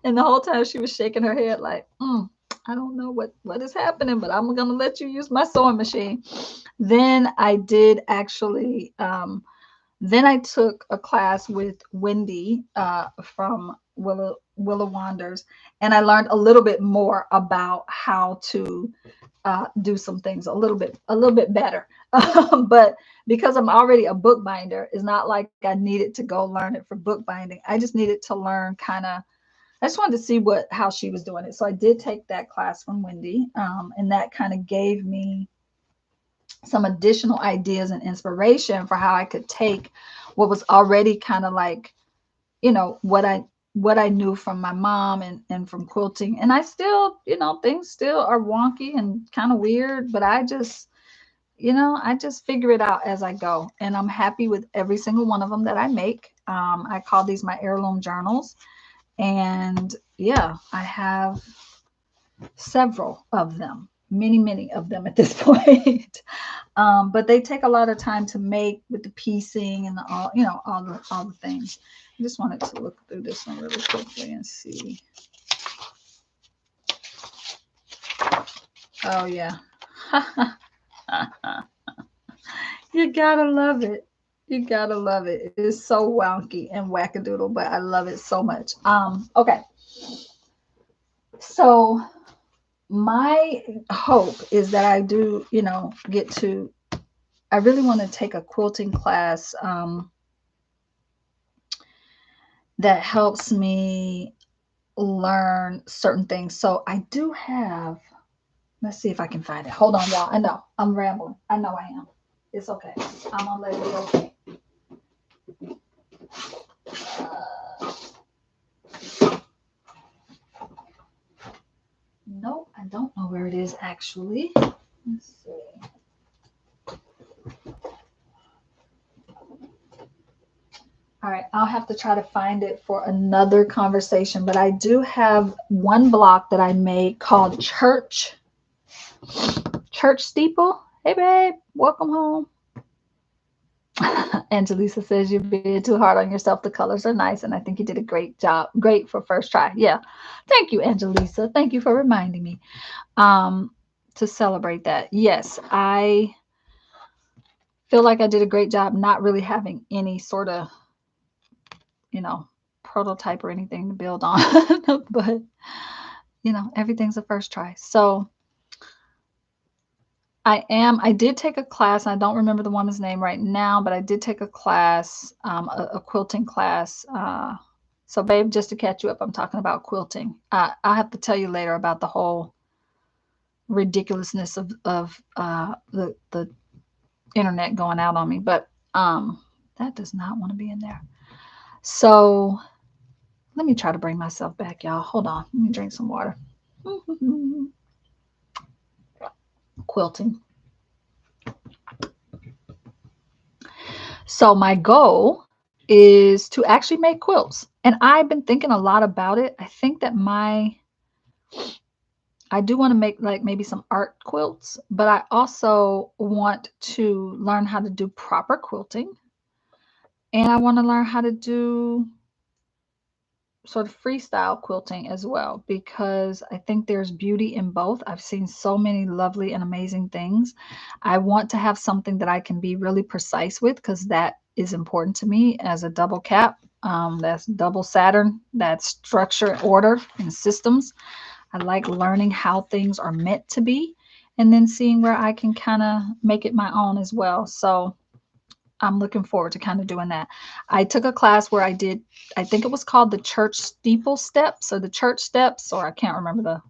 And the whole time she was shaking her head like, I don't know what is happening, but I'm going to let you use my sewing machine. Then I did actually, then I took a class with Wendy from Willa Wanders, and I learned a little bit more about how to do some things a little bit better. But because I'm already a bookbinder, it's not like I needed to go learn it for bookbinding. I just needed to learn I just wanted to see how she was doing it. So I did take that class from Wendy, and that kind of gave me some additional ideas and inspiration for how I could take what was already kind of like, what I knew from my mom and from quilting. And I still, things still are wonky and kind of weird, but I just figure it out as I go. And I'm happy with every single one of them that I make. I call these my heirloom journals. And yeah, I have several of them, many of them at this point. But they take a lot of time to make with the piecing and all the things. I just wanted to look through this one really quickly and see. Oh yeah. You gotta love it. You gotta love it. It is so wonky and wackadoodle, but I love it so much. Okay. So my hope is that I do, get to, I really want to take a quilting class that helps me learn certain things. So I do have, let's see if I can find it. Hold on, y'all. I know I'm rambling. I know I am. It's okay. I'm gonna let it be okay. Nope, I don't know where it is actually. Let's see. All right, I'll have to try to find it for another conversation, but I do have one block that I made called Church Steeple. Hey babe, welcome home. Angelisa says you're being too hard on yourself. The colors are nice, and I think you did a great job. Great for first try. Yeah. Thank you, Angelisa. Thank you for reminding me to celebrate that. Yes, I feel like I did a great job not really having any sort of, prototype or anything to build on. But, everything's a first try. So I did take a class. I don't remember the woman's name right now, but I did take a class, a quilting class. So babe, just to catch you up, I'm talking about quilting. I'll have to tell you later about the whole ridiculousness of the internet going out on me, but that does not want to be in there. So let me try to bring myself back, y'all. Hold on. Let me drink some water. Quilting. So my goal is to actually make quilts. And I've been thinking a lot about it. I think that I do want to make like maybe some art quilts, but I also want to learn how to do proper quilting. And I want to learn how to do sort of freestyle quilting as well, because I think there's beauty in both. I've seen so many lovely and amazing things. I want to have something that I can be really precise with, because that is important to me as a double cap. That's double Saturn, that's structure, order, and systems. I like learning how things are meant to be and then seeing where I can kind of make it my own as well. So I'm looking forward to kind of doing that. I took a class where I think it was called the church steeple steps or the church steps, or I can't remember the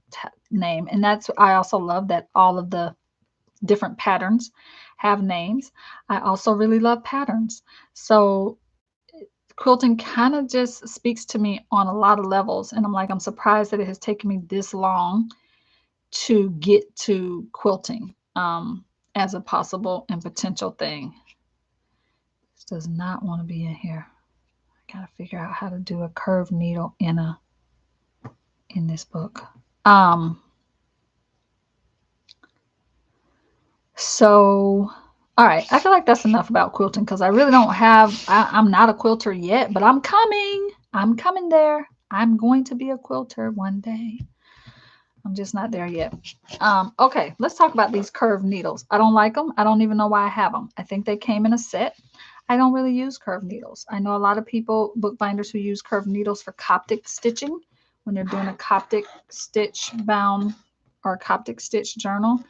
name. And I also love that all of the different patterns have names. I also really love patterns. So quilting kind of just speaks to me on a lot of levels. And I'm surprised that it has taken me this long to get to quilting as a possible and potential thing. This does not want to be in here. I gotta figure out how to do a curved needle in this book. So all right, I feel like that's enough about quilting, because I really don't have, I'm not a quilter yet, but I'm coming there. I'm going to be a quilter one day. I'm just not there yet. Okay, let's talk about these curved needles. I don't like them. I don't even know why I have them. I think they came in a set. I don't really use curved needles. I know a lot of people, bookbinders, who use curved needles for Coptic stitching when they're doing a Coptic stitch bound or Coptic stitch journal.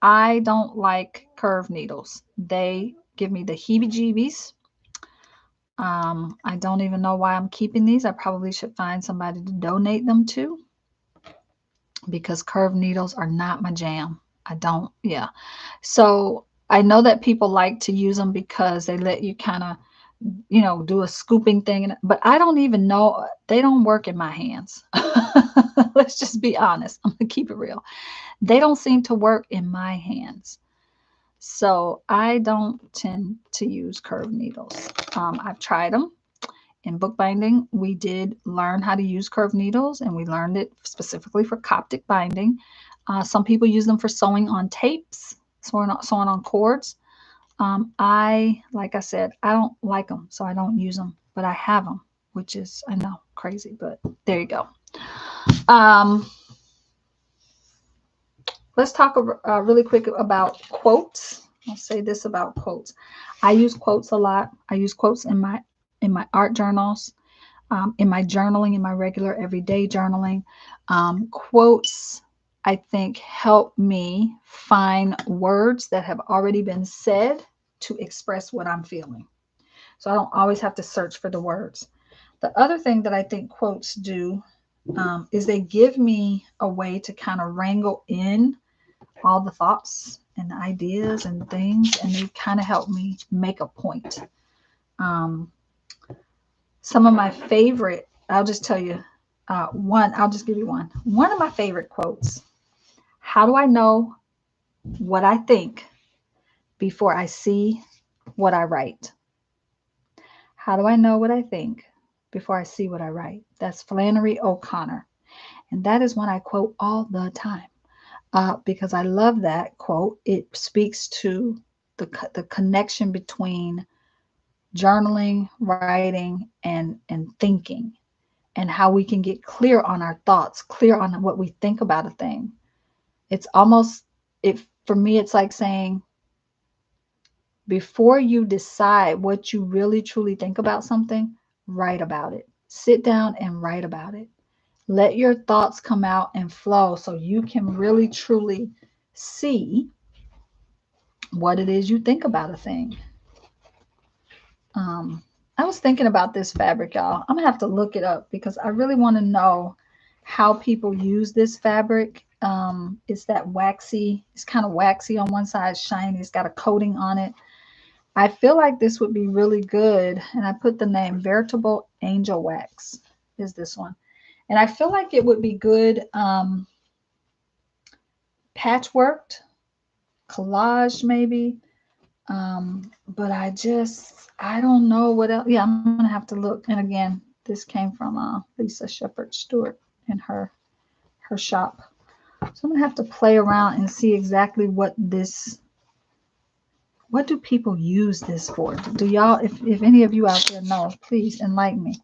I don't like curved needles. They give me the heebie-jeebies. I don't even know why I'm keeping these. I probably should find somebody to donate them to, because curved needles are not my jam. I don't, yeah. So I know that people like to use them because they let you kind of, do a scooping thing. But I don't even know, they don't work in my hands. Let's just be honest. I'm going to keep it real. They don't seem to work in my hands. So I don't tend to use curved needles. I've tried them. In bookbinding, we did learn how to use curved needles, and we learned it specifically for Coptic binding. Some people use them for sewing on tapes, sewing on cords. Like I said, I don't like them, so I don't use them, but I have them, which is, I know, crazy, but there you go. Let's talk really quick about quotes. I'll say this about quotes. I use quotes a lot. I use quotes in my art journals. in my journaling, in my regular everyday journaling. Quotes, I think, help me find words that have already been said to express what I'm feeling. So I don't always have to search for the words. The other thing that I think quotes do is they give me a way to kind of wrangle in all the thoughts and ideas and things, and they kind of help me make a point. Some of my favorite, I'll just tell you I'll just give you one. One of my favorite quotes: how do I know what I think before I see what I write? How do I know what I think before I see what I write? That's Flannery O'Connor. And that is one I quote all the time because I love that quote. It speaks to the connection between journaling, writing, and thinking, and how we can get clear on our thoughts, clear on what we think about a thing. It's almost, for me, it's like saying, before you decide what you really truly think about something, write about it. Sit down and write about it. Let your thoughts come out and flow so you can really truly see what it is you think about a thing. I was thinking about this fabric, y'all. I'm gonna have to look it up because I really want to know how people use this fabric. It's that waxy, it's kind of waxy on one side, shiny, it's got a coating on it. I feel like this would be really good, and I put the name Veritable Angel Wax is this one. And I feel like it would be good patchworked, collage maybe. But I don't know what else. Yeah, I'm gonna have to look. And again, this came from Lisa Shepherd Stewart in her shop. So I'm gonna have to play around and see exactly what do people use this for? Do y'all, if any of you out there know, please enlighten me.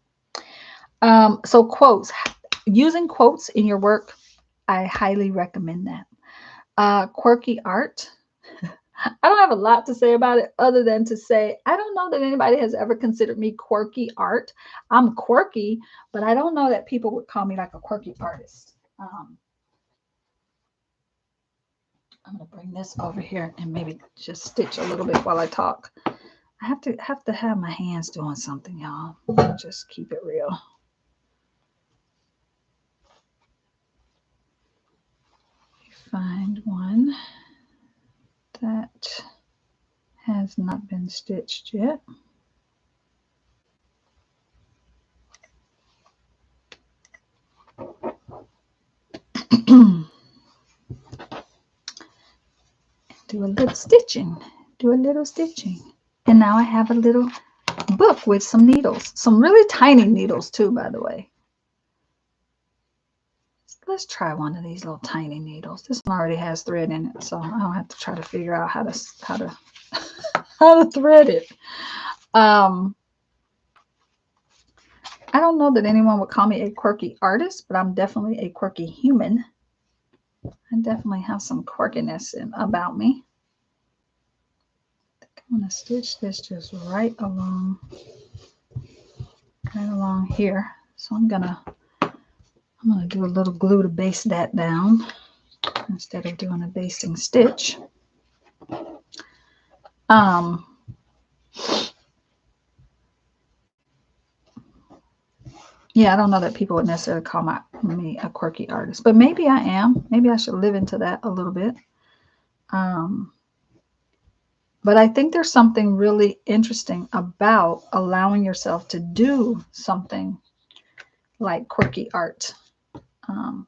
So quotes, using quotes in your work, I highly recommend that. Quirky art. I don't have a lot to say about it other than to say, I don't know that anybody has ever considered me quirky art. I'm quirky, but I don't know that people would call me like a quirky artist. I'm going to bring this over here and maybe just stitch a little bit while I talk. I have to have my hands doing something, y'all. Just keep it real. Find one that has not been stitched yet. Do a little stitching. Do a little stitching. And now I have a little book with some needles. Some really tiny needles too, by the way. Let's try one of these little tiny needles. This one already has thread in it, so I don't have to try to figure out how to how to thread it. I don't know that anyone would call me a quirky artist, but I'm definitely a quirky human. I definitely have some quirkiness about me. I think I'm going to stitch this just right along here. So I'm gonna do a little glue to base that down instead of doing a basting stitch. Yeah, I don't know that people would necessarily call me a quirky artist, but maybe I am. Maybe I should live into that a little bit. But I think there's something really interesting about allowing yourself to do something like quirky art.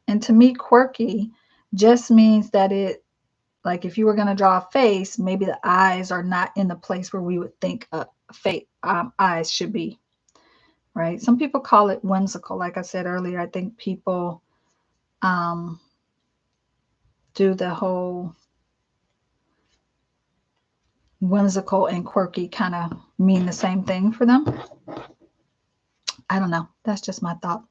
And to me, quirky just means that it, like if you were going to draw a face, maybe the eyes are not in the place where we would think eyes should be. Right? Some people call it whimsical. Like I said earlier, I think people do the whole whimsical and quirky kind of mean the same thing for them. I don't know. That's just my thought.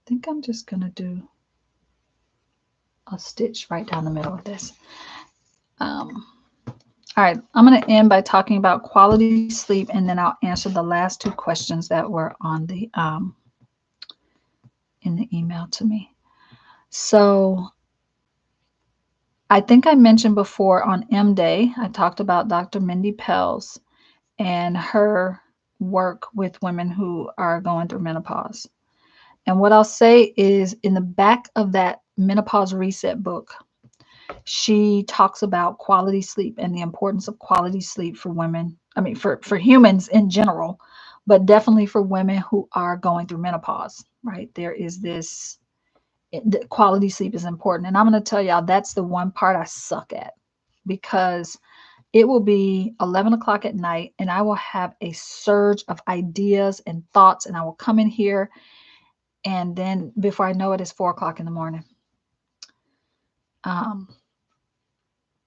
I think I'm just going to do a stitch right down the middle of this. All right, I'm going to end by talking about quality sleep, and then I'll answer the last two questions that were on the in the email to me. So I think I mentioned before on M Day, I talked about Dr. Mindy Pels and her work with women who are going through menopause. And what I'll say is in the back of that menopause reset book, she talks about quality sleep and the importance of quality sleep for women. I mean, for humans in general, but definitely for women who are going through menopause, right? There is this the quality sleep is important. And I'm going to tell y'all that's the one part I suck at, because it will be 11 o'clock at night and I will have a surge of ideas and thoughts, and I will come in here, and then before I know it, it's 4 o'clock in the morning. Um,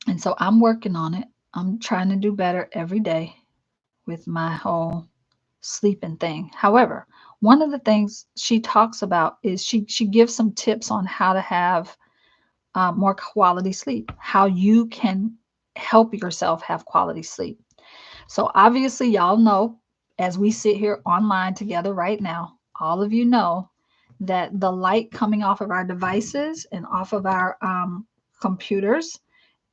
and so I'm working on it. I'm trying to do better every day with my whole sleeping thing. However, one of the things she talks about is she gives some tips on how to have more quality sleep, how you can help yourself have quality sleep. So obviously, y'all know, as we sit here online together right now, all of you know that the light coming off of our devices and off of our computers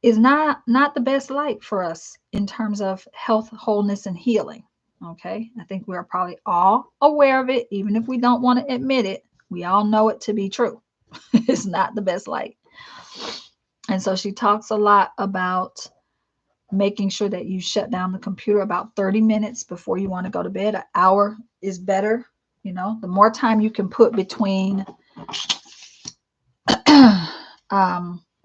is not the best light for us in terms of health, wholeness, and healing. Okay, I think we're probably all aware of it, even if we don't want to admit it. We all know it to be true. It's not the best light. And so she talks a lot about making sure that you shut down the computer about 30 minutes before you want to go to bed. An hour is better. You know, the more time you can put between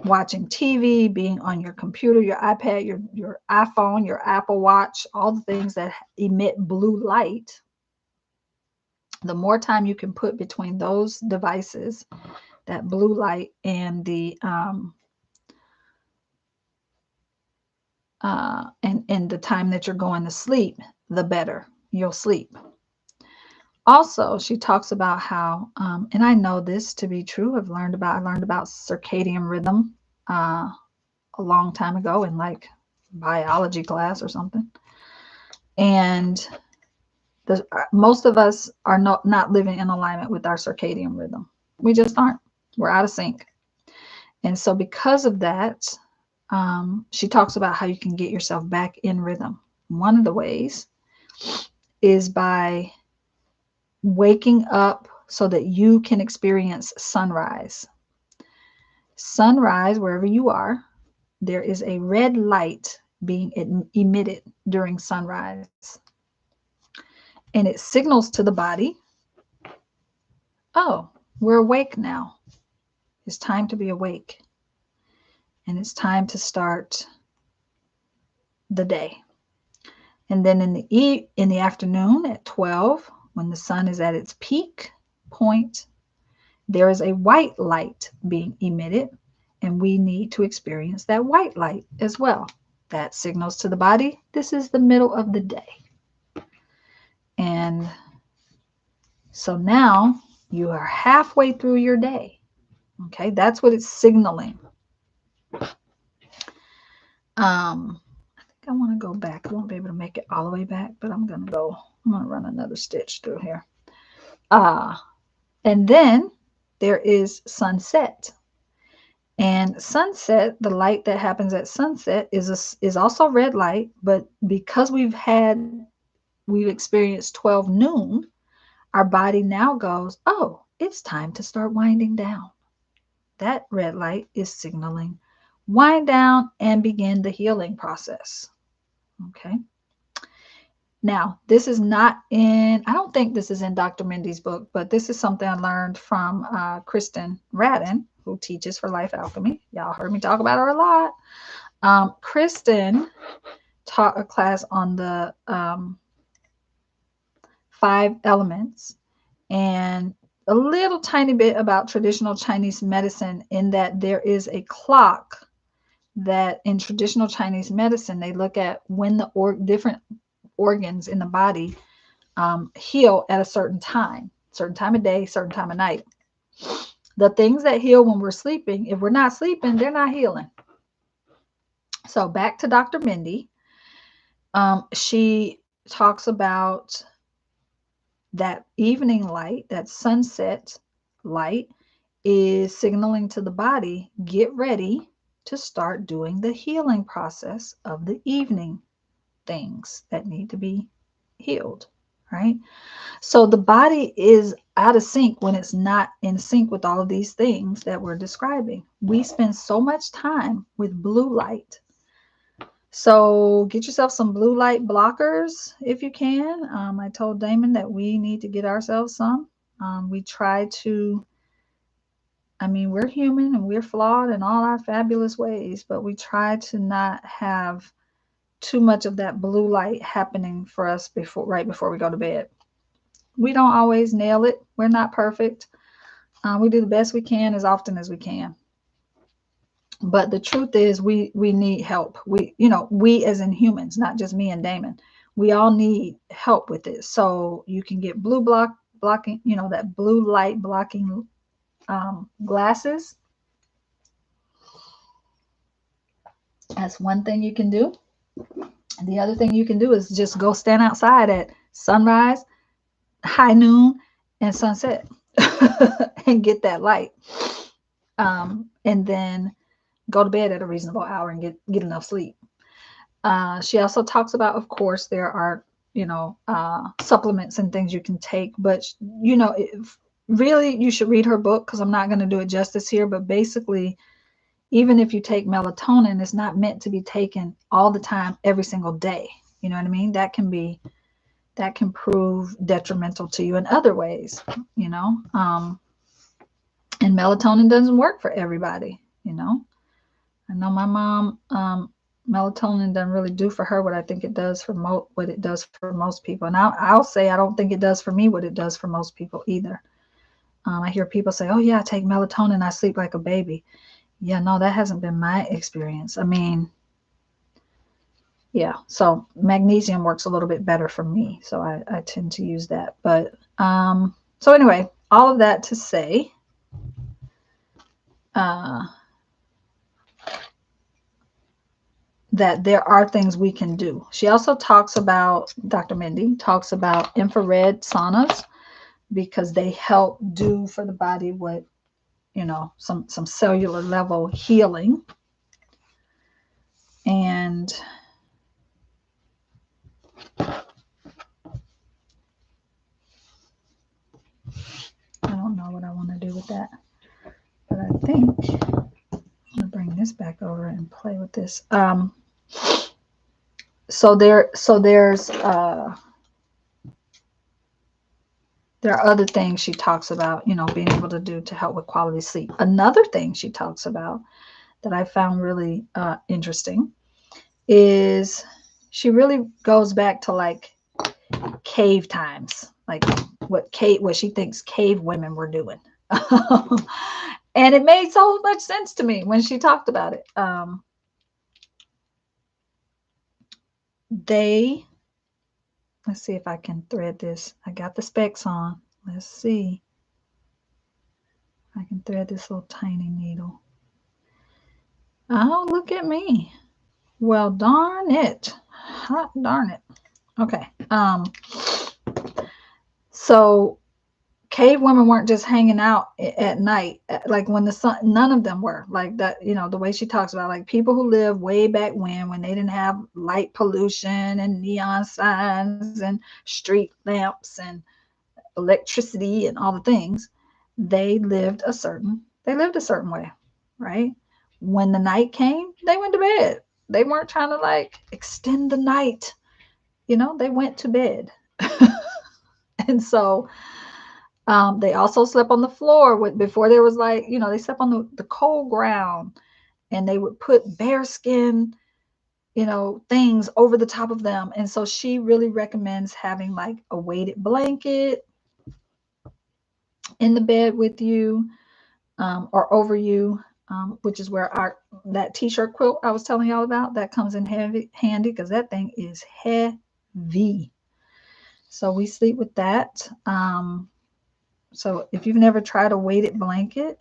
watching TV, being on your computer, your iPad, your iPhone, your Apple Watch, all the things that emit blue light, the more time you can put between those devices, that blue light and the and the time that you're going to sleep, the better you'll sleep. Also, she talks about how, and I know this to be true. I learned about circadian rhythm uh, a long time ago in like biology class or something. And most of us are not living in alignment with our circadian rhythm. We just aren't. We're out of sync. And so because of that, she talks about how you can get yourself back in rhythm. One of the ways is by waking up so that you can experience sunrise. Sunrise, wherever you are, there is a red light being emitted during sunrise. And it signals to the body, oh, we're awake now. It's time to be awake. And it's time to start the day. And then in the afternoon at 12, when the sun is at its peak point, there is a white light being emitted, and we need to experience that white light as well. That signals to the body, this is the middle of the day. And so now you are halfway through your day. Okay, that's what it's signaling. I think I want to go back. I won't be able to make it all the way back, but I'm going to run another stitch through here. And then there is sunset. And sunset, the light that happens at sunset is also red light, but because we've experienced 12 noon, our body now goes, oh, it's time to start winding down. That red light is signaling wind down and begin the healing process. Okay. Now, this is not I don't think this is in Dr. Mindy's book, but this is something I learned from Kristen Radden, who teaches for Life Alchemy. Y'all heard me talk about her a lot. Kristen taught a class on the 5 elements and a little tiny bit about traditional Chinese medicine, in that there is a clock that in traditional Chinese medicine, they look at when the different organs in the body heal at a certain time of day, certain time of night. The things that heal when we're sleeping, if we're not sleeping, they're not healing. So back to Dr. Mindy. She talks about that evening light, that sunset light, is signaling to the body, get ready to start doing the healing process of the evening things that need to be healed, right? So the body is out of sync when it's not in sync with all of these things that we're describing. We spend so much time with blue light. So get yourself some blue light blockers if you can. I told Damon that we need to get ourselves some. We try to, I mean, we're human and we're flawed in all our fabulous ways, but we try to not have too much of that blue light happening for us right before we go to bed. We don't always nail it. We're not perfect. We do the best we can as often as we can. But the truth is we need help. We as in humans, not just me and Damon, we all need help with this. So you can get blocking, that blue light blocking glasses. That's one thing you can do. And the other thing you can do is just go stand outside at sunrise, high noon, and sunset and get that light. And then go to bed at a reasonable hour and get enough sleep. She also talks about, of course, there are, supplements and things you can take, but, really you should read her book because I'm not going to do it justice here. But basically, even if you take melatonin, it's not meant to be taken all the time, every single day. You know what I mean? That can prove detrimental to you in other ways, and melatonin doesn't work for everybody. I know my mom, melatonin doesn't really do for her what I think it does for what it does for most people. And I'll say I don't think it does for me what it does for most people either. I hear people say, "Oh yeah, I take melatonin, I sleep like a baby." Yeah, no, that hasn't been my experience. I mean, yeah, so magnesium works a little bit better for me, so I tend to use that. But so anyway, all of that to say, that there are things we can do. She also talks about, Dr. Mindy talks about infrared saunas because they help do for the body what, some cellular level healing. And I don't know what I want to do with that, but I think I'm going to bring this back over and play with this. So there's there are other things she talks about, being able to do to help with quality sleep. Another thing she talks about that I found really interesting is she really goes back to like cave times, like what she thinks cave women were doing. And it made so much sense to me when she talked about it. Let's see if I can thread this. I got the specs on. Let's see if I can thread this little tiny needle. Oh, look at me. Well, darn it. Hot darn it. Okay. So cave women weren't just hanging out at night, like when the sun, none of them were like that. The way she talks about, like, people who lived way back when they didn't have light pollution and neon signs and street lamps and electricity and all the things, they lived a certain way, right? When the night came, they went to bed. They weren't trying to like extend the night, they went to bed. And so they also slept on the floor before there was like, they slept on the cold ground, and they would put bear skin, things over the top of them. And so she really recommends having like a weighted blanket in the bed with you, or over you, which is where that t-shirt quilt I was telling y'all about, that comes in handy because that thing is heavy. So we sleep with that. So if you've never tried a weighted blanket,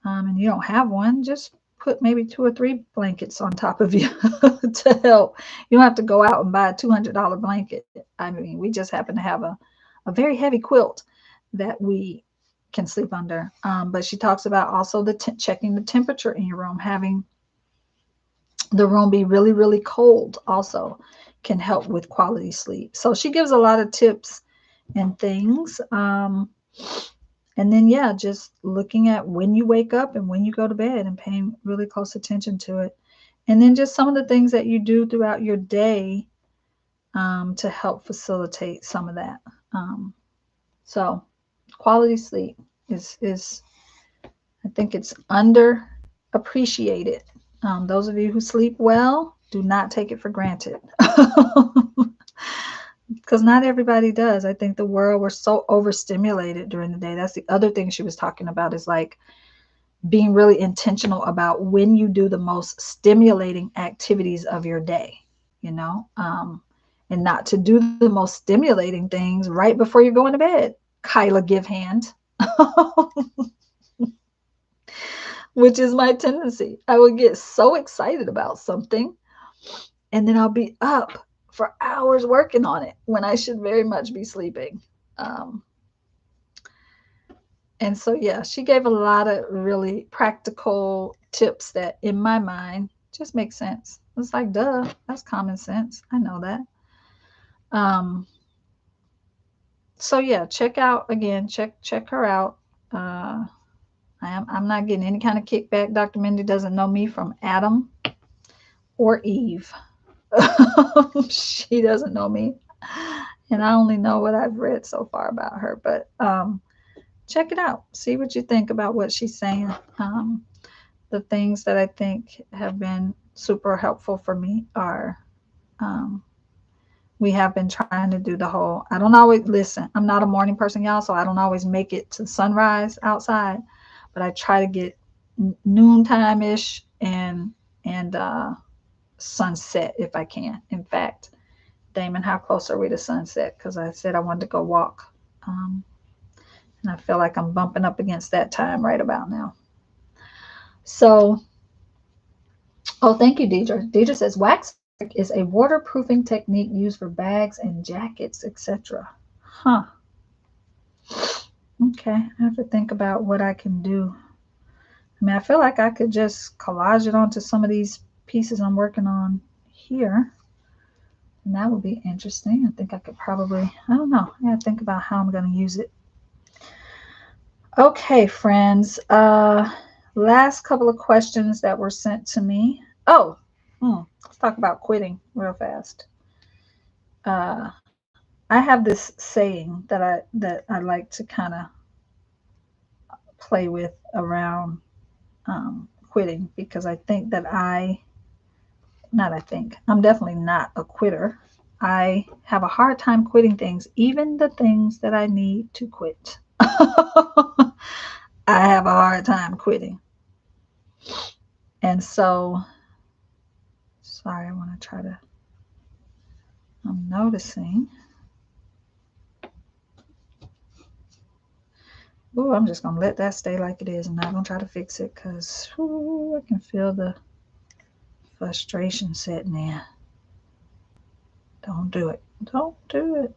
and you don't have one, just put maybe 2 or 3 blankets on top of you to help. You don't have to go out and buy a $200 blanket. I mean, we just happen to have a very heavy quilt that we can sleep under. But she talks about also checking the temperature in your room, having the room be really, really cold also can help with quality sleep. So she gives a lot of tips and things. And then, yeah, just looking at when you wake up and when you go to bed and paying really close attention to it. And then just some of the things that you do throughout your day to help facilitate some of that. So quality sleep is I think it's underappreciated. Those of you who sleep well, do not take it for granted. Because not everybody does. I think the world, we're so overstimulated during the day. That's the other thing she was talking about, is like being really intentional about when you do the most stimulating activities of your day, you know, and not to do the most stimulating things right before you're going to bed. Kyla Givehand. Which is my tendency. I would get so excited about something and then I'll be up for hours working on it when I should very much be sleeping. And so, yeah, she gave a lot of really practical tips that in my mind just make sense. It's like, duh, that's common sense. I know that. So yeah, check her out. I'm not getting any kind of kickback. Dr. Mindy doesn't know me from Adam or Eve. She doesn't know me. And I only know what I've read so far about her. But check it out. See what you think about what she's saying. The things that I think have been super helpful for me are we have been trying to do the whole, I don't always listen. I'm not a morning person, y'all, so I don't always make it to sunrise outside. But I try to get noontime-ish and sunset if I can. In fact, Damon, how close are we to sunset? Because I said I wanted to go walk. And I feel like I'm bumping up against that time right about now. So, oh, thank you, Deidre. Deidre says, wax is a waterproofing technique used for bags and jackets, etc. Huh. Okay, I have to think about what I can do. I mean, I feel like I could just collage it onto some of these pieces I'm working on here. And that would be interesting. I think I could probably, I don't know. I gotta think about how I'm going to use it. Okay, friends. Last couple of questions that were sent to me. Oh, let's talk about quitting real fast. I have this saying that I like to kind of play with around quitting, because I think that I'm definitely not a quitter. I have a hard time quitting things, even the things that I need to quit. I have a hard time quitting. And so, sorry, I want to try to, I'm noticing. Oh, I'm just going to let that stay like it is. I'm not going to try to fix it because I can feel the frustration setting in. Don't do it. Don't do it.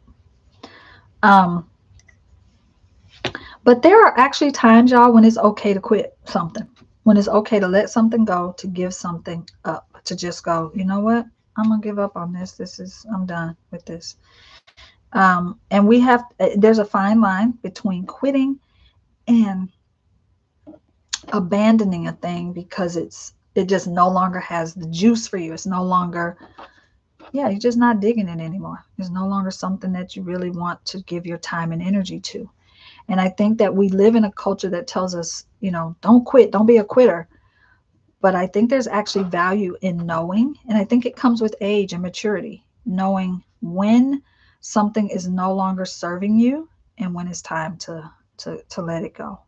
But there are actually times, y'all, when it's okay to quit something. When it's okay to let something go, to give something up, to just go, you know what? I'm going to give up on this. I'm done with this. And there's a fine line between quitting and abandoning a thing because it just no longer has the juice for you. It's no longer, you're just not digging it anymore. It's no longer something that you really want to give your time and energy to. And I think that we live in a culture that tells us, don't quit, don't be a quitter. But I think there's actually value in knowing, and I think it comes with age and maturity, knowing when something is no longer serving you and when it's time to let it go.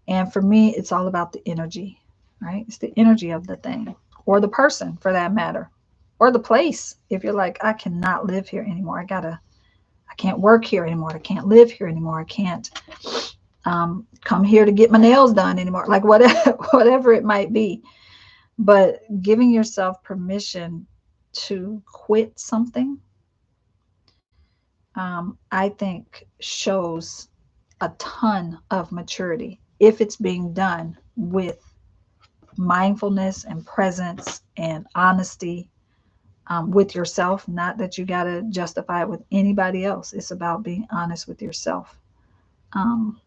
And for me, it's all about the energy, right? It's the energy of the thing, or the person for that matter, or the place. If you're like, I cannot live here anymore. I can't work here anymore. I can't live here anymore. I can't come here to get my nails done anymore. Like whatever it might be. But giving yourself permission to quit something, I think shows a ton of maturity if it's being done with mindfulness and presence and honesty with yourself. Not that you got to justify it with anybody else. It's about being honest with yourself. Um,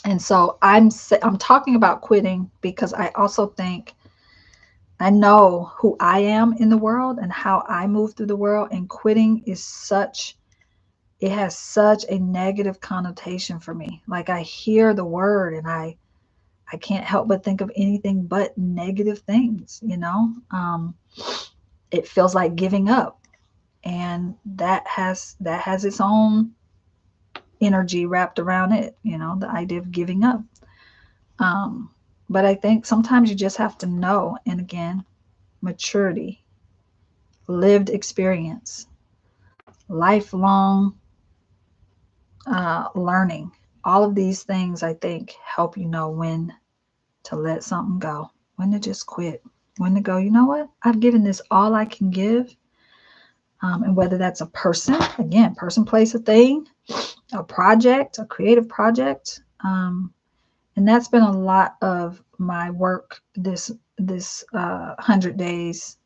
and so I'm talking about quitting because I also think I know who I am in the world and how I move through the world. And quitting is it has such a negative connotation for me. Like I hear the word and I can't help but think of anything but negative things, you know? It feels like giving up. And that has its own energy wrapped around it, you know, the idea of giving up. Um, but I think sometimes you just have to know, and again, maturity, lived experience, lifelong learning. All of these things, I think, help you know when to let something go, when to just quit, when to go, you know what? I've given this all I can give. And whether that's a person, again, person, place, a thing, a project, a creative project. And that's been a lot of my work this 100 days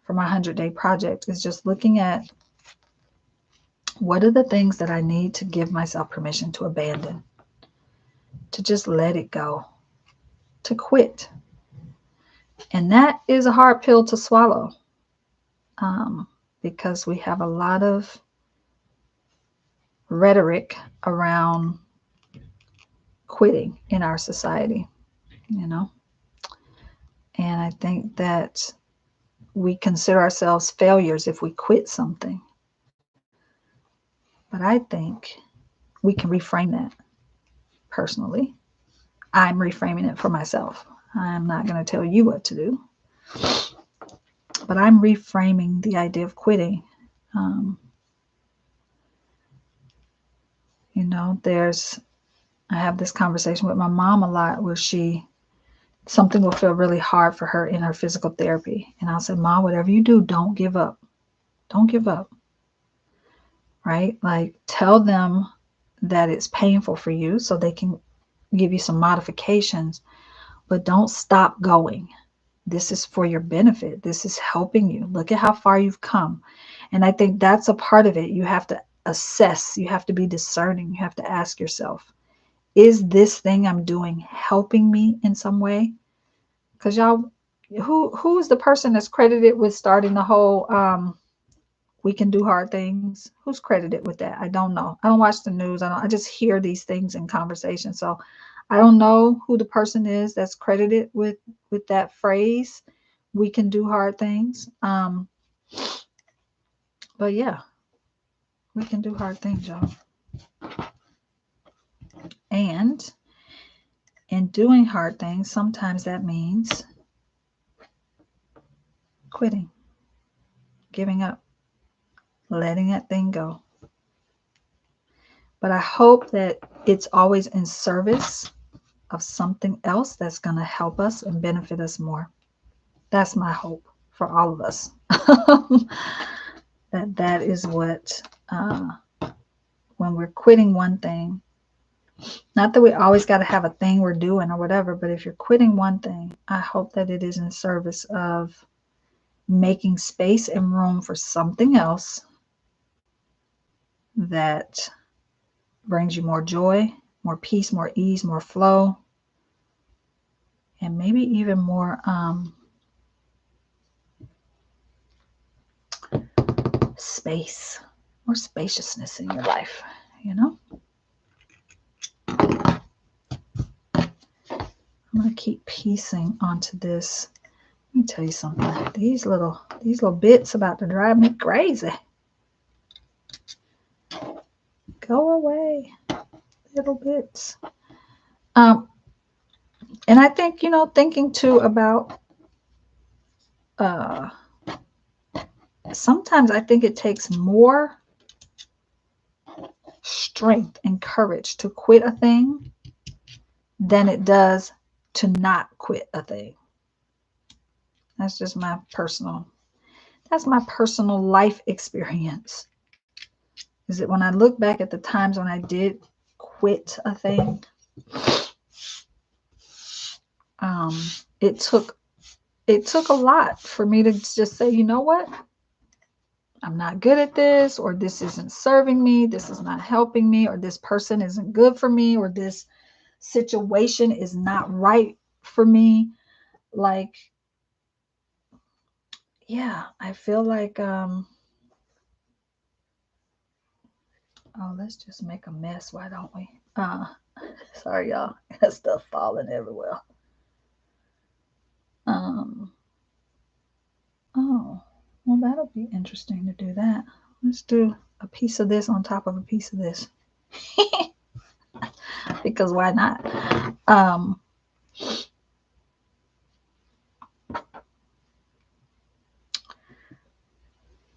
for my 100-day project, is just looking at what are the things that I need to give myself permission to abandon, to just let it go, to quit. And that is a hard pill to swallow, because we have a lot of rhetoric around quitting in our society, you know. And I think that we consider ourselves failures if we quit something. But I think we can reframe that personally. I'm reframing it for myself. I'm not going to tell you what to do, but I'm reframing the idea of quitting. Um, you know, I have this conversation with my mom a lot where something will feel really hard for her in her physical therapy. And I'll say, Mom, whatever you do, don't give up. Don't give up. Right? Like tell them that it's painful for you so they can give you some modifications, but don't stop going. This is for your benefit. This is helping you. Look at how far you've come. And I think that's a part of it. You have to assess, you have to be discerning, you have to ask yourself, is this thing I'm doing helping me in some way? Because y'all, who's the person that's credited with starting the whole we can do hard things? Who's credited with that? I don't know. I don't watch the news. I just hear these things in conversation. So I don't know who the person is that's credited with that phrase, we can do hard things. But yeah, we can do hard things, y'all. And in doing hard things, sometimes that means quitting, giving up, letting that thing go. But I hope that it's always in service of something else that's going to help us and benefit us more. That's my hope for all of us. that is what, when we're quitting one thing, not that we always got to have a thing we're doing or whatever, but if you're quitting one thing, I hope that it is in service of making space and room for something else that brings you more joy, more peace, more ease, more flow, and maybe even more space, more spaciousness in your life, you know? I'm going to keep piecing onto this. Let me tell you something. These little bits about to drive me crazy. Go away, little bits. And I think, you know, thinking too about sometimes I think it takes more strength and courage to quit a thing than it does to not quit a thing. That's just that's my personal life experience. Is that when I look back at the times when I did quit a thing, it took a lot for me to just say, you know what? I'm not good at this, or this isn't serving me, this is not helping me, or this person isn't good for me, or this situation is not right for me. Like, yeah, I feel like, oh, let's just make a mess, why don't we? Sorry, y'all. Got stuff falling everywhere. Oh, well, that'll be interesting to do that. Let's do a piece of this on top of a piece of this. Because why not?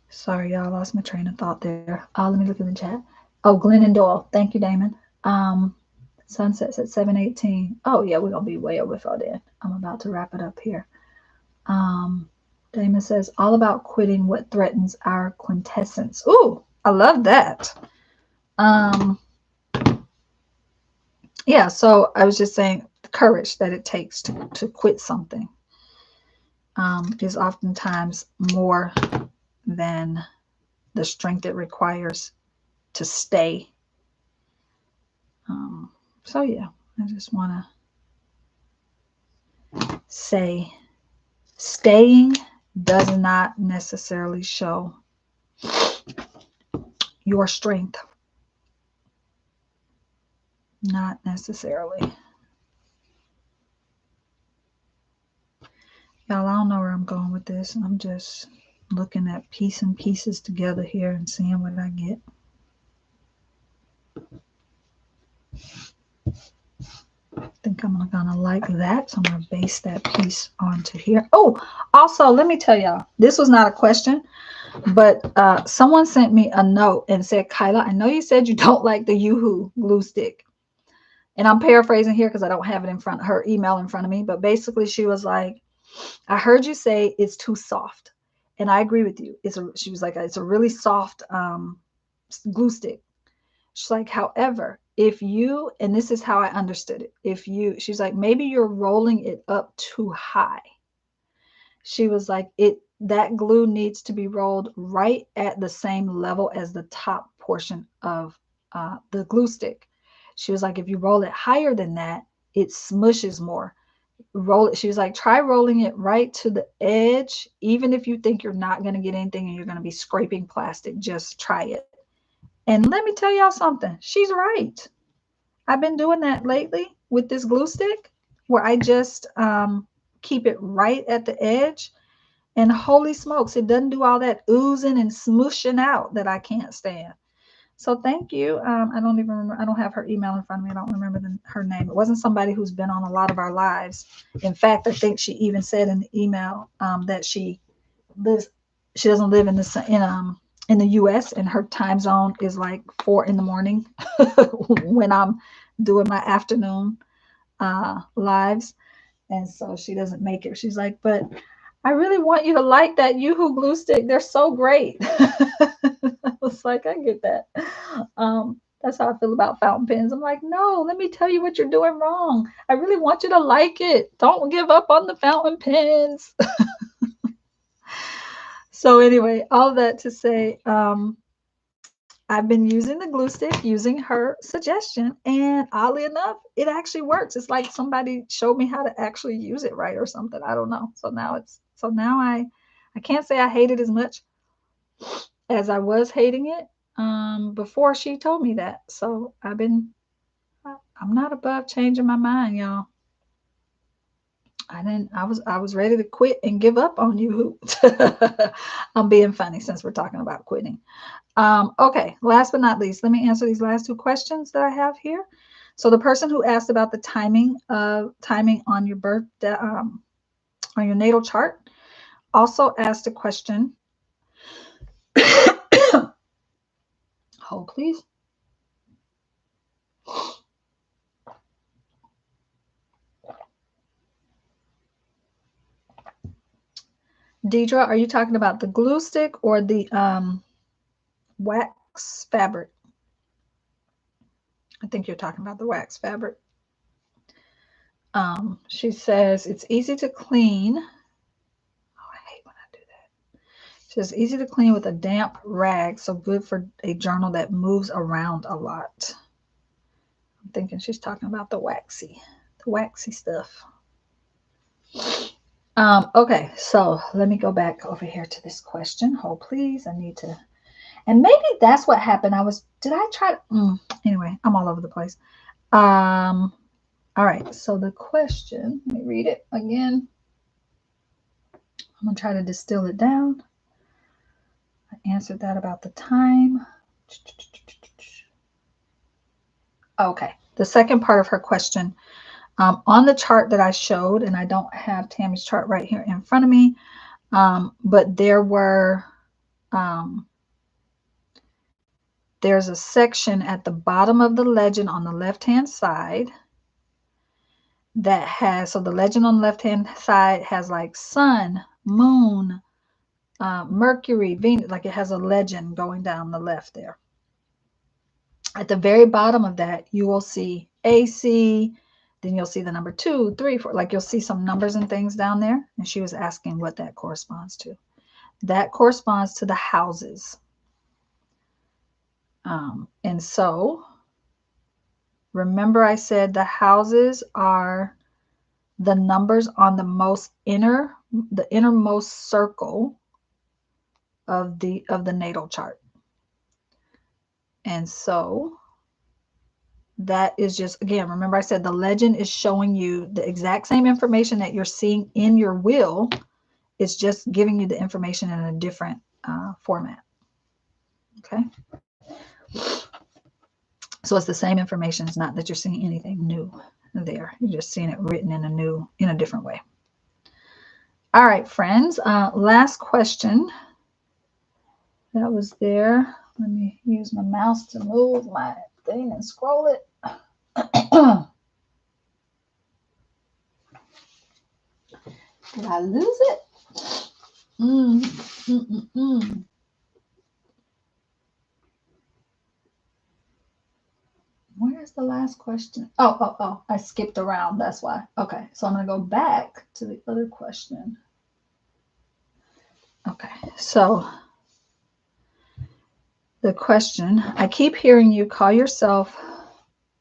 Sorry, y'all, lost my train of thought there. Let me look in the chat. Oh, Glennon Doyle. Thank you, Damon. Sunsets at 7:18. Oh, yeah, we're going to be way over for then. I'm about to wrap it up here. Damon says, all about quitting what threatens our quintessence. Ooh, I love that. Yeah, so I was just saying the courage that it takes to quit something is oftentimes more than the strength it requires to stay. So yeah, I just want to say staying does not necessarily show your strength. Not necessarily. Y'all, I don't know where I'm going with this. I'm just looking at piecing pieces together here and seeing what I get. I think I'm gonna like that, so I'm gonna base that piece onto here. Oh, also, let me tell y'all, this was not a question, but someone sent me a note and said, Kyla, I know you said you don't like the Yoo-hoo glue stick. And I'm paraphrasing here because I don't have it in front, her email in front of me, but basically she was like, I heard you say it's too soft. And I agree with you. She was like, it's a really soft glue stick. She's like, however, if you, and this is how I understood it, she's like, maybe you're rolling it up too high. She was like, that glue needs to be rolled right at the same level as the top portion of the glue stick. She was like, if you roll it higher than that, it smushes more. Roll it. She was like, try rolling it right to the edge. Even if you think you're not going to get anything and you're going to be scraping plastic, just try it. And let me tell y'all something. She's right. I've been doing that lately with this glue stick where I just keep it right at the edge. And holy smokes, it doesn't do all that oozing and smooshing out that I can't stand. So thank you. I don't even remember. I don't have her email in front of me. I don't remember her name. It wasn't somebody who's been on a lot of our lives. In fact, I think she even said in the email that she doesn't live in the U.S. and her time zone is like 4 a.m. when I'm doing my afternoon lives, and so she doesn't make it. She's like, but I really want you to like that Yoo-hoo glue stick. They're so great. I was like, I get that. That's how I feel about fountain pens. I'm like, no, let me tell you what you're doing wrong. I really want you to like it. Don't give up on the fountain pens. So anyway, all that to say, I've been using the glue stick, using her suggestion, and oddly enough, it actually works. It's like somebody showed me how to actually use it right or something. I don't know. So now I can't say I hate it as much as I was hating it before she told me that. So I'm not above changing my mind, y'all. I was ready to quit and give up on you. I'm being funny since we're talking about quitting. Okay, last but not least, let me answer these last two questions that I have here. So the person who asked about the timing on your birthday, on your natal chart, also asked a question. Hold, please. Deidre, are you talking about the glue stick or the wax fabric? I think you're talking about the wax fabric. She says it's easy to clean. Oh, I hate when I do that. She says easy to clean with a damp rag, so good for a journal that moves around a lot. I'm thinking she's talking about the waxy stuff. Okay, so let me go back over here to this question. Hold please. I need to, and maybe that's what happened. Anyway, I'm all over the place. All right, so the question, let me read it again. I'm gonna try to distill it down. I answered that about the time. Okay, the second part of her question. On the chart that I showed, and I don't have Tammy's chart right here in front of me, but there's a section at the bottom of the legend on the left-hand side that has, so the legend on the left-hand side has like sun, moon, Mercury, Venus, like it has a legend going down the left there. At the very bottom of that, you will see AC, then you'll see the number 2, 3, 4, like you'll see some numbers and things down there. And she was asking what that corresponds to. That corresponds to the houses. And so remember I said the houses are the numbers on the innermost circle of the natal chart. And so that is just, again, remember I said the legend is showing you the exact same information that you're seeing in your will. It's just giving you the information in a different format. Okay. So it's the same information. It's not that you're seeing anything new there. You're just seeing it written in a different way. All right, friends. Last question that was there. Let me use my mouse to move my thing and scroll it. Did I lose it? Where's the last question? Oh, I skipped around. That's why. Okay, so I'm going to go back to the other question. Okay, so the question, I keep hearing you call yourself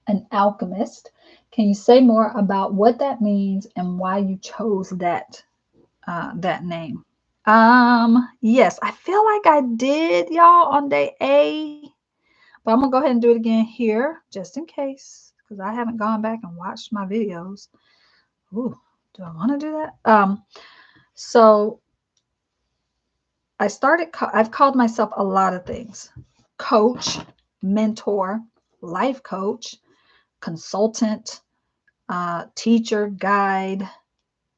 an alchemist. Can you say more about what that means and why you chose that name? Yes, I feel like I did, y'all, on day A, but I'm gonna go ahead and do it again here just in case, because I haven't gone back and watched my videos. Ooh, do I want to do that? So I've called myself a lot of things: coach, mentor, life coach, consultant, teacher, guide.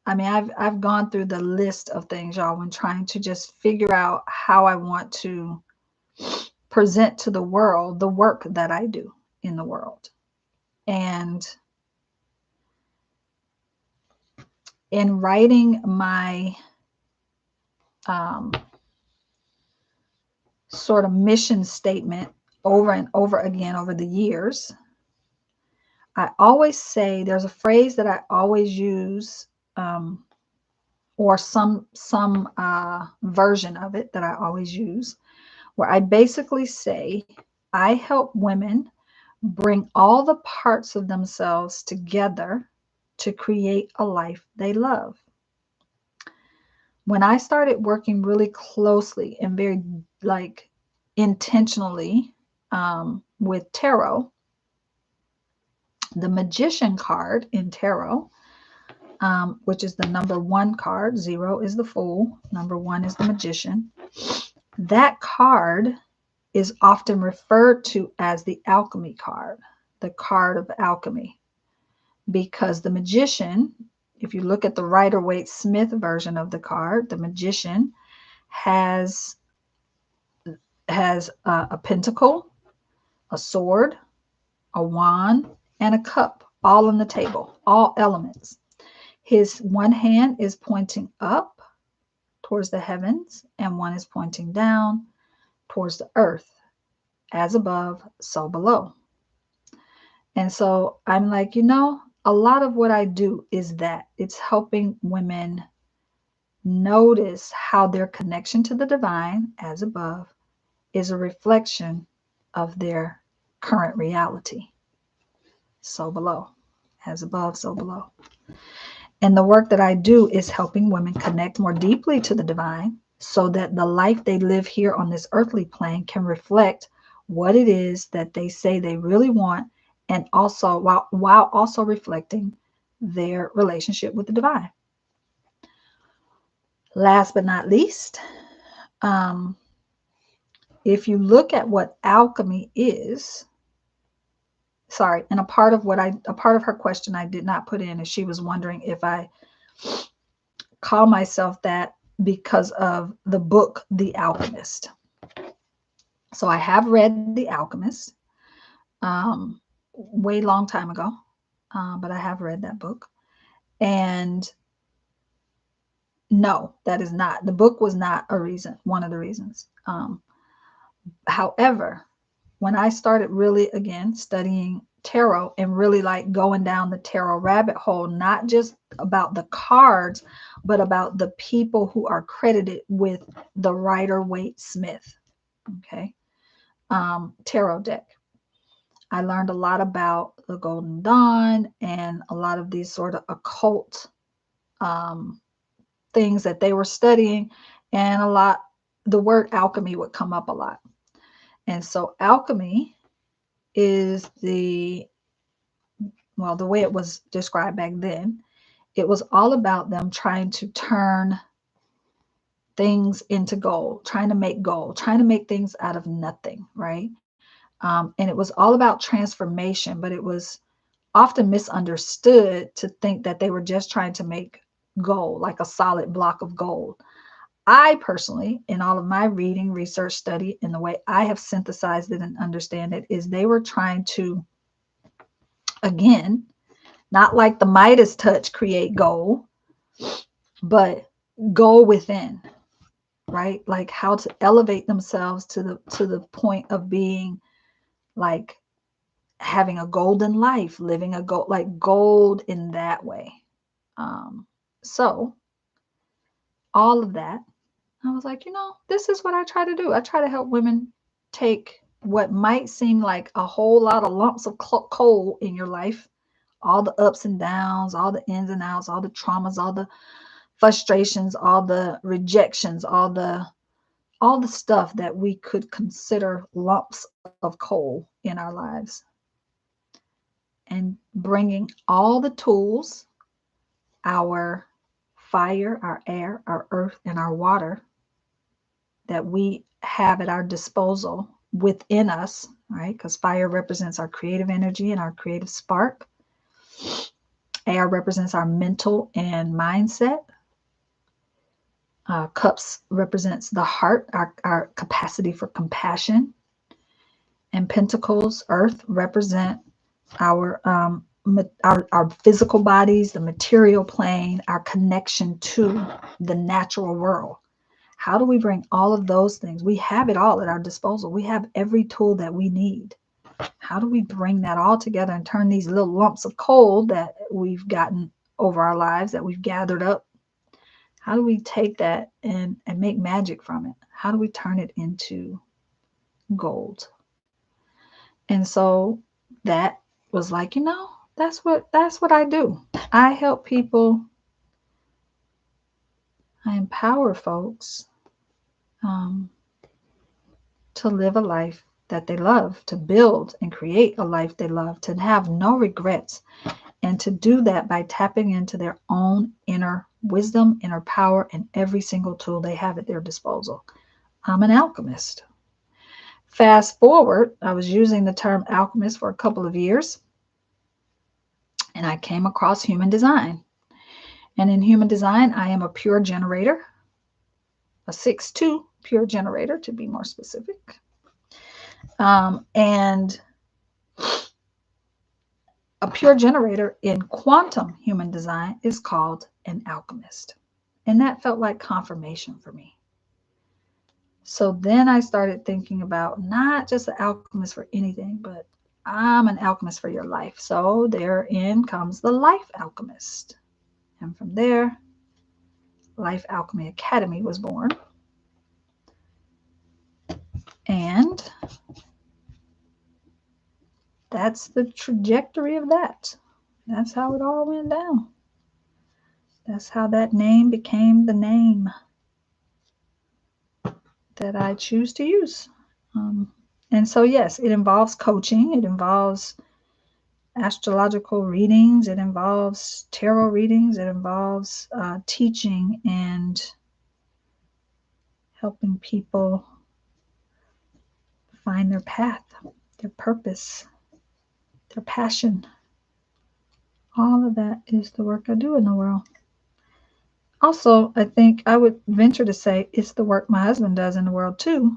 I mean, I've gone through the list of things, y'all, when trying to just figure out how I want to present to the world the work that I do in the world. And in writing my sort of mission statement over and over again over the years, I always say, there's a phrase that I always use, or some version of it that I always use, where I basically say, I help women bring all the parts of themselves together to create a life they love. When I started working really closely and very intentionally with tarot, the magician card in tarot, which is the number 1 card, 0 is the fool, number 1 is the magician. That card is often referred to as the alchemy card, the card of alchemy, because the magician, if you look at the Rider-Waite-Smith version of the card, the magician has a pentacle, a sword, a wand, and a cup, all on the table, all elements. His one hand is pointing up, towards the heavens, and one is pointing down towards the earth. As above, so below. And so I'm like, a lot of what I do is that it's helping women notice how their connection to the divine, as above, is a reflection of their current reality. So below, as above, so below. And the work that I do is helping women connect more deeply to the divine so that the life they live here on this earthly plane can reflect what it is that they say they really want, and also while also reflecting their relationship with the divine. Last but not least, if you look at what alchemy is, sorry, and a part of her question I did not put in is she was wondering if I call myself that because of the book, The Alchemist. So I have read The Alchemist way long time ago, but I have read that book. And no, that is not. The book was not one of the reasons. However, when I started really, again, studying tarot and really like going down the tarot rabbit hole, not just about the cards, but about the people who are credited with the Rider-Waite-Smith, okay, tarot deck. I learned a lot about the Golden Dawn and a lot of these sort of occult things that they were studying, and the word alchemy would come up a lot. And so alchemy is the way it was described back then, it was all about them trying to turn things into gold, trying to make things out of nothing, right? And it was all about transformation, but it was often misunderstood to think that they were just trying to make gold, like a solid block of gold. I personally, in all of my reading, research, study, and the way I have synthesized it and understand it, is they were trying to, again, not like the Midas touch, create gold, but go within, right? Like how to elevate themselves to the point of being like having a golden life, living a gold in that way. So all of that, I was like, this is what I try to do. I try to help women take what might seem like a whole lot of lumps of coal in your life, all the ups and downs, all the ins and outs, all the traumas, all the frustrations, all the rejections, all the stuff that we could consider lumps of coal in our lives, and bringing all the tools, our fire, our air, our earth, and our water that we have at our disposal within us, right? Because fire represents our creative energy and our creative spark. Air represents our mental and mindset. Cups represents the heart, our capacity for compassion. And pentacles, earth, represent our physical bodies, the material plane, our connection to the natural world. How do we bring all of those things? We have it all at our disposal. We have every tool that we need. How do we bring that all together and turn these little lumps of coal that we've gotten over our lives, that we've gathered up? How do we take that and make magic from it? How do we turn it into gold? And so that was like, that's what I do. I help people. I empower folks to live a life that they love, to build and create a life they love, to have no regrets, and to do that by tapping into their own inner wisdom, inner power, and every single tool they have at their disposal. I'm an alchemist. Fast forward, I was using the term alchemist for a couple of years, and I came across human design. And in human design, I am a pure generator, a 6-2 pure generator to be more specific. And a pure generator in quantum human design is called an alchemist. And that felt like confirmation for me. So then I started thinking about not just an alchemist for anything, but I'm an alchemist for your life. So therein comes the Life Alchemist. And from there, Life Alchemy Academy was born. And that's the trajectory of that. That's how it all went down. That's how that name became the name that I choose to use. And so, yes, it involves coaching. It involves astrological readings. It involves tarot readings. It involves teaching and helping people find their path, their purpose, their passion. All of that is the work I do in the world. Also, I think I would venture to say it's the work my husband does in the world too.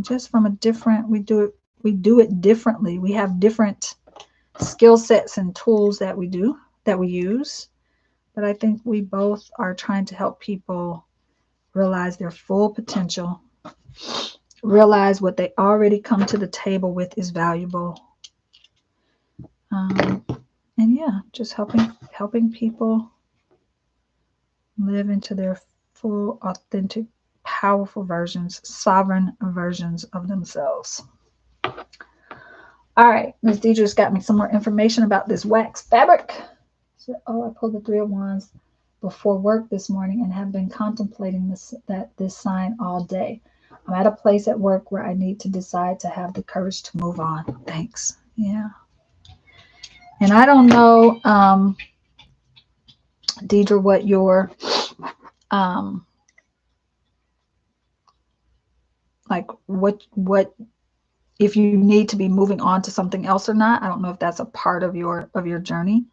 Just from a different, we do it differently. We have different skill sets and tools that we use. But I think we both are trying to help people realize their full potential, realize what they already come to the table with is valuable. And yeah, just helping people live into their full, authentic, powerful versions, sovereign versions of themselves. All right, Ms. Deidre's got me some more information about this wax fabric. So, I pulled the 3 of Wands before work this morning and have been contemplating this sign all day. I'm at a place at work where I need to decide to have the courage to move on. Thanks. Yeah. And I don't know, Deidre, what your like what if you need to be moving on to something else or not. I don't know if that's a part of your journey,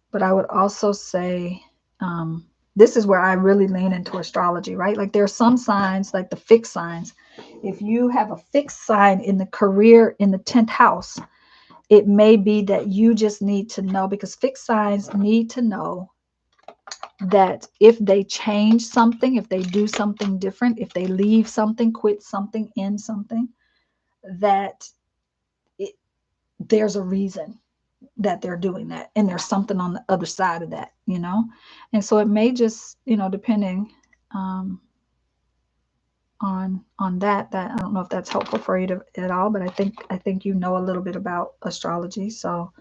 but I would also say this is where I really lean into astrology, right? Like there are some signs, like the fixed signs. If you have a fixed sign in the career in the 10th house, it may be that you just need to know, because fixed signs need to know that if they change something, if they do something different, if they leave something, quit something, end something, that there's a reason that they're doing that, and there's something on the other side of that, and so it may just, depending on that I don't know if that's helpful for you at all, but I think you know a little bit about astrology, so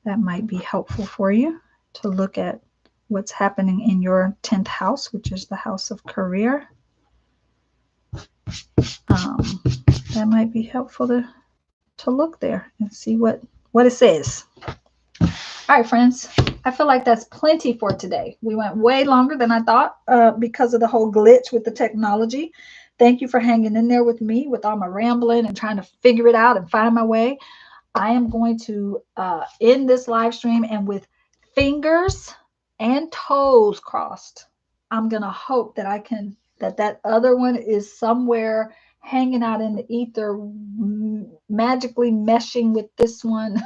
that might be helpful for you to look at what's happening in your 10th house, which is the house of career. That might be helpful to look there and see what it says. All right, friends, I feel like that's plenty for today. We went way longer than I thought because of the whole glitch with the technology. Thank you for hanging in there with me with all my rambling and trying to figure it out and find my way. I am going to end this live stream, and with fingers and toes crossed, I'm going to hope that that other one is somewhere hanging out in the ether, magically meshing with this one.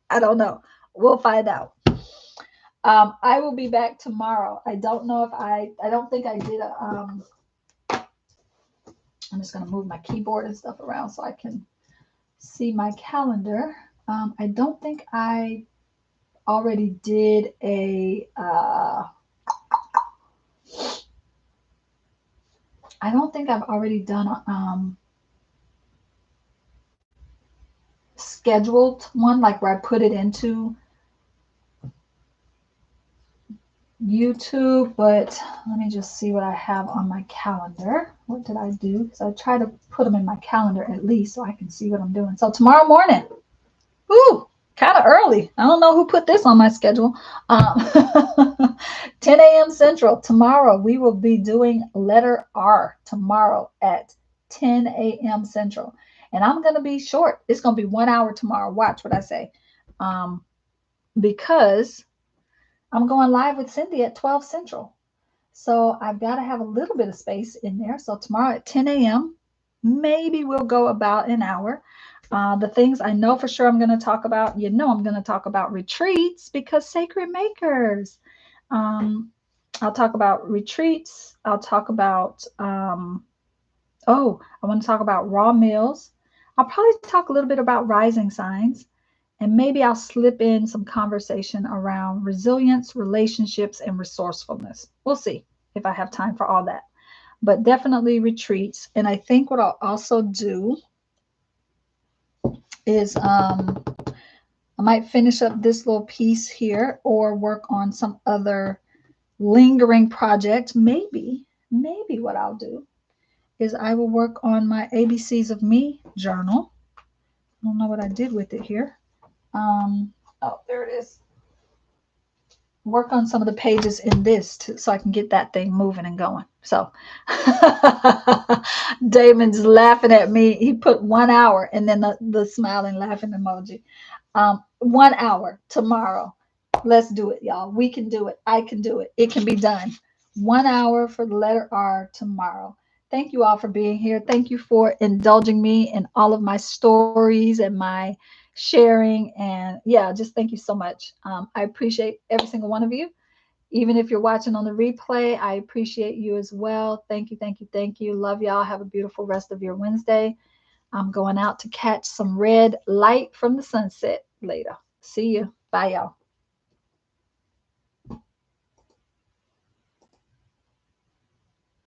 I don't know. We'll find out. I will be back tomorrow. I don't know if I don't think I did I'm just going to move my keyboard and stuff around so I can see my calendar. I don't think I already did I don't think I've already done scheduled one, like where I put it into YouTube, but let me just see what I have on my calendar. What did I do? Because I try to put them in my calendar at least so I can see what I'm doing. So tomorrow morning, kind of early. I don't know who put this on my schedule. 10 a.m. Central. Tomorrow we will be doing letter R tomorrow at 10 a.m. Central. And I'm going to be short. It's going to be 1 hour tomorrow. Watch what I say. Because I'm going live with Cindy at 12 Central. So I've got to have a little bit of space in there. So tomorrow at 10 a.m., maybe we'll go about an hour. The things I know for sure I'm going to talk about, I'm going to talk about retreats, because Sacred Makers. I'll talk about retreats. I'll talk about, oh, I want to talk about raw meals. I'll probably talk a little bit about rising signs. And maybe I'll slip in some conversation around resilience, relationships, and resourcefulness. We'll see if I have time for all that. But definitely retreats. And I think what I'll also do is I might finish up this little piece here or work on some other lingering project. Maybe what I'll do is I will work on my ABCs of Me journal. I don't know what I did with it here. Oh, there it is. Work on some of the pages in this so I can get that thing moving and going. So Damon's laughing at me. He put 1 hour and then the smiling laughing emoji. 1 hour tomorrow. Let's do it, y'all. We can do it. I can do it. It can be done. 1 hour for the letter R tomorrow. Thank you all for being here. Thank you for indulging me in all of my stories and my sharing. And yeah, just thank you so much. I appreciate every single one of you. Even if you're watching on the replay, I appreciate you as well. Thank you, thank you, thank you. Love y'all. Have a beautiful rest of your Wednesday. I'm going out to catch some red light from the sunset later. See you. Bye, y'all.